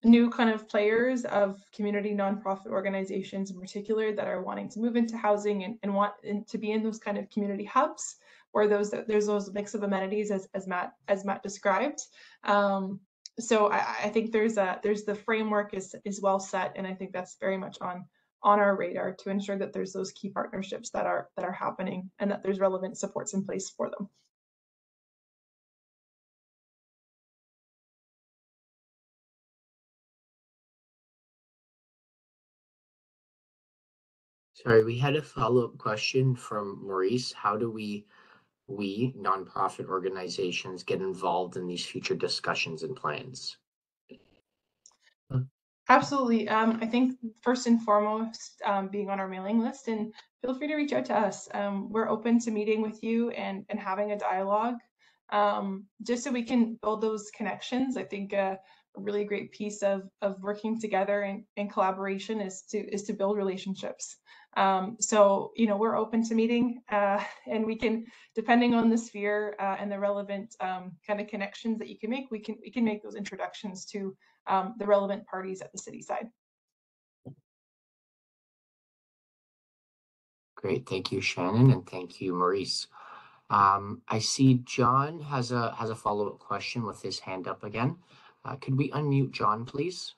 new kind of players of community nonprofit organizations in particular that are wanting to move into housing and want to be in those kind of community hubs where there's those mix of amenities as Matt described. So I think there's the framework is well set, and I think that's very much on our radar to ensure that there's those key partnerships that are happening and that there's relevant supports in place for them. Sorry, we had a follow-up question from Maurice. How do we nonprofit organizations get involved in these future discussions and plans? Absolutely. I think first and foremost, being on our mailing list, and feel free to reach out to us. We're open to meeting with you and having a dialogue, just so we can build those connections. I think a really great piece of working together in collaboration is to build relationships. So we're open to meeting, and we can, depending on the sphere and the relevant kind of connections that you can make, we can make those introductions to the relevant parties at the city side. Great, thank you, Shannon, and thank you, Maurice. I see John has a follow-up question with his hand up again. Could we unmute John, please?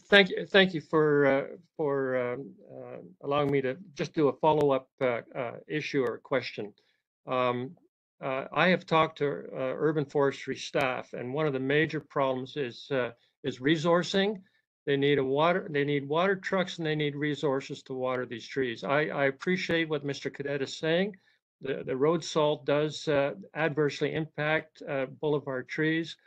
Thank you for allowing me to just do a follow-up issue or question. I have talked to urban forestry staff, and one of the major problems is resourcing. They need water trucks, and they need resources to water these trees. I appreciate what Mr. Cadet is saying. The road salt does adversely impact boulevard trees.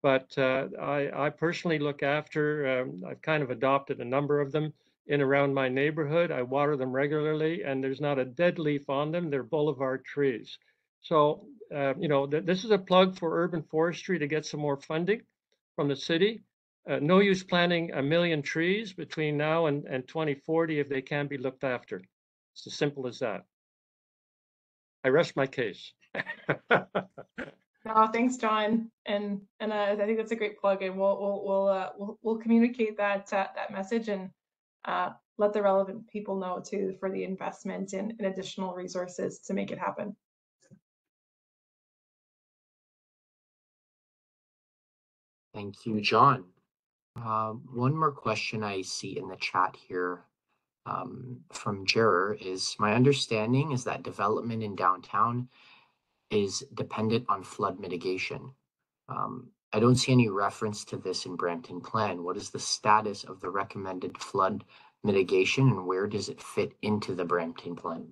But I personally look after, I've kind of adopted a number of them in around my neighborhood. I water them regularly, and there's not a dead leaf on them. They're boulevard trees. So, this is a plug for urban forestry to get some more funding from the city. No use planting 1 million trees between now and 2040 if they can't be looked after. It's as simple as that. I rest my case. No, thanks, John, and I think that's a great plug, and we'll communicate that message and let the relevant people know too for the investment in additional resources to make it happen. Thank you, John. One more question I see in the chat here from Juror is, my understanding is that development in downtown is dependent on flood mitigation. I don't see any reference to this in Brampton Plan. What is the status of the recommended flood mitigation and where does it fit into the Brampton Plan?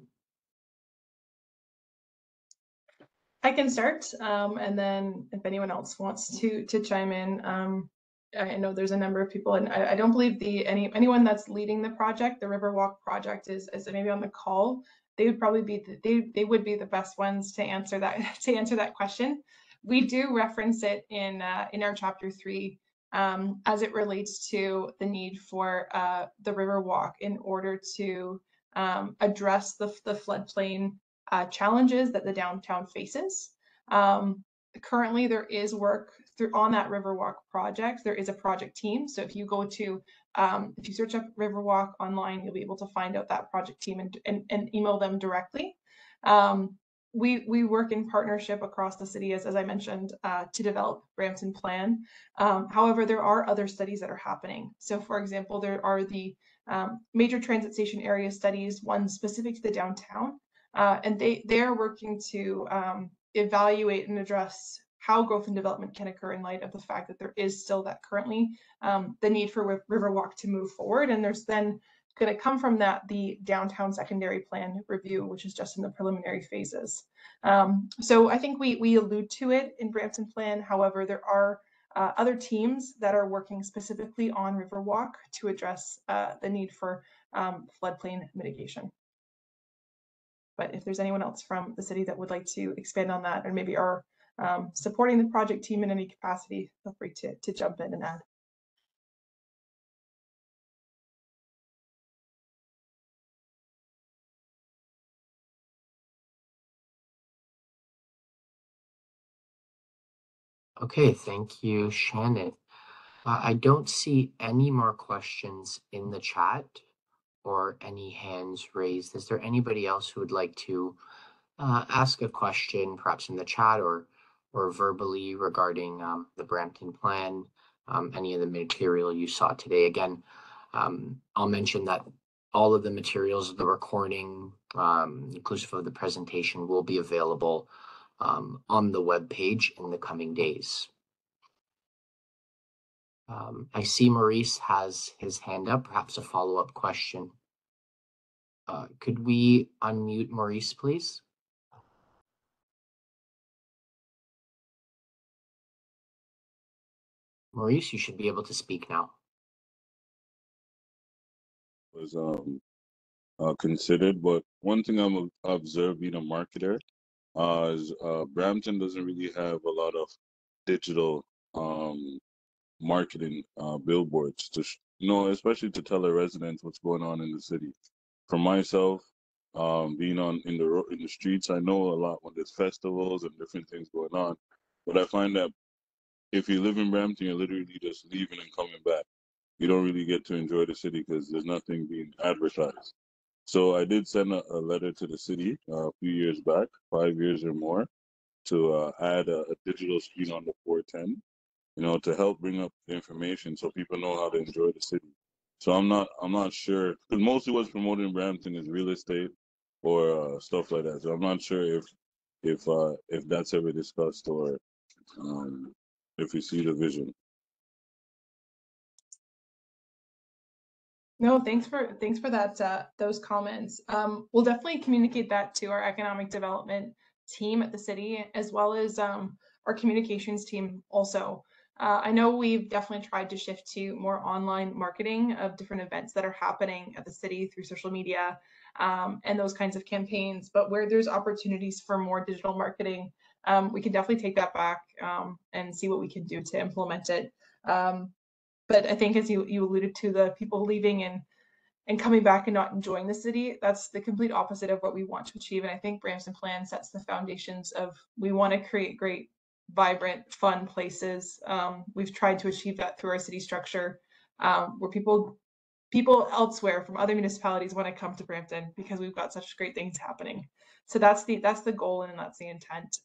I can start, and then if anyone else wants to chime in, I know there's a number of people, and I don't believe anyone that's leading the project, the Riverwalk project, is maybe on the call. They would probably be they would be the best ones to answer that question. We do reference it in our chapter 3 as it relates to the need for the Riverwalk in order to address the floodplain challenges that the downtown faces. Currently, there is work on that Riverwalk project. There is a project team. So if you go to, if you search up Riverwalk online, you'll be able to find out that project team and email them directly. We work in partnership across the city, as I mentioned, to develop Brampton Plan. However, there are other studies that are happening. So for example, there are the major transit station area studies, one specific to the downtown, and they are working to evaluate and address how growth and development can occur in light of the fact that there is still that currently the need for Riverwalk to move forward. And there's then going to come from that the downtown secondary plan review, which is just in the preliminary phases. So I think we allude to it in Brampton Plan. However, there are other teams that are working specifically on Riverwalk to address the need for floodplain mitigation. But if there's anyone else from the city that would like to expand on that, or maybe are supporting the project team in any capacity, feel free to jump in and add. Okay, thank you, Shannon. I don't see any more questions in the chat or any hands raised. Is there anybody else who would like to ask a question, perhaps in the chat or verbally regarding the Brampton Plan, any of the material you saw today? Again, I'll mention that all of the materials of the recording, inclusive of the presentation, will be available on the webpage in the coming days. I see Maurice has his hand up, perhaps a follow-up question. Could we unmute Maurice, please? Maurice, you should be able to speak now. Was considered, but one thing I'm observed being a marketer is Brampton doesn't really have a lot of digital marketing billboards to especially to tell the residents what's going on in the city. For myself, being in the streets, I know a lot when there's festivals and different things going on, but I find that if you live in Brampton, you're literally just leaving and coming back. You don't really get to enjoy the city because there's nothing being advertised. So I did send a letter to the city a few years back, 5 years or more, to add a digital screen on the 410, to help bring up the information so people know how to enjoy the city. So I'm not sure, because mostly what's promoted in Brampton is real estate or stuff like that. So I'm not sure if that's ever discussed or if you see the vision. No, thanks for that those comments. We'll definitely communicate that to our economic development team at the city, as well as our communications team also. I know we've definitely tried to shift to more online marketing of different events that are happening at the city through social media and those kinds of campaigns. But where there's opportunities for more digital marketing, we can definitely take that back and see what we can do to implement it. But I think, as you alluded to, the people leaving and coming back and not enjoying the city, that's the complete opposite of what we want to achieve. And I think Brampton Plan sets the foundations of, we want to create great, vibrant, fun places. We've tried to achieve that through our city structure, where people elsewhere from other municipalities want to come to Brampton because we've got such great things happening. So that's the goal and that's the intent.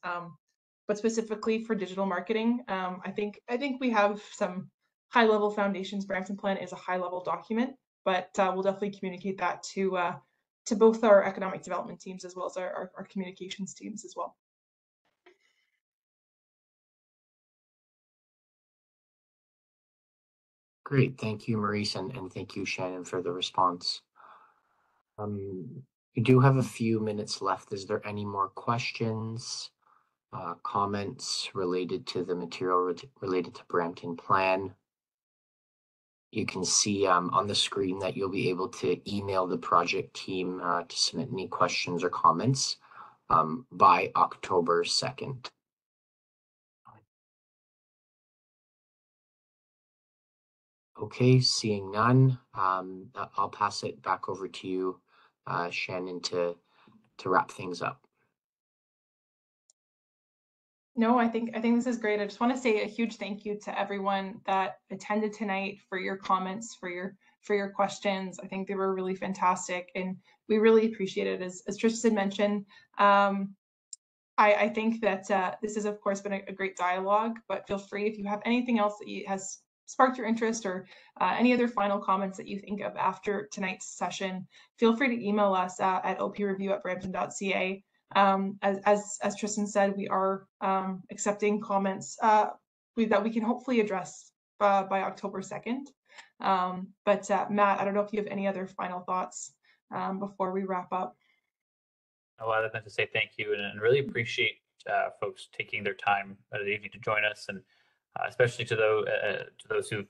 But specifically for digital marketing, I think we have some high-level foundations. Brampton Plan is a high-level document, but we'll definitely communicate that to both our economic development teams as well as our communications teams as well. Great, thank you, Maurice, and thank you, Shannon, for the response. We do have a few minutes left. Is there any more questions, comments related to the material related to Brampton Plan? You can see on the screen that you'll be able to email the project team to submit any questions or comments by October 2nd. Okay, seeing none, I'll pass it back over to you, Shannon, to wrap things up. No, I think this is great. I just want to say a huge thank you to everyone that attended tonight for your comments, for your questions. I think they were really fantastic, and we really appreciate it. As Tristan mentioned, I think that this has, of course, been a great dialogue, but feel free if you have anything else that has sparked your interest or any other final comments that you think of after tonight's session, feel free to email us at opreview@brampton.ca. As Tristan said, we are accepting comments that we can hopefully address by October 2nd. But Matt, I don't know if you have any other final thoughts before we wrap up. Oh, I'd like to say thank you and really appreciate folks taking their time out of the evening to join us, and especially to those who've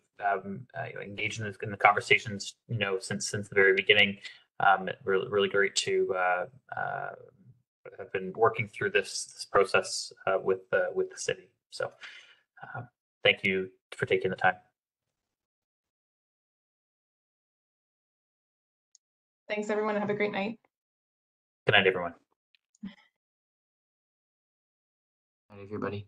engaged in the conversations, since the very beginning. Really great to have been working through this process with the city. So thank you for taking the time. Thanks, everyone. Have a great night. Good night, everyone. Good night, everybody.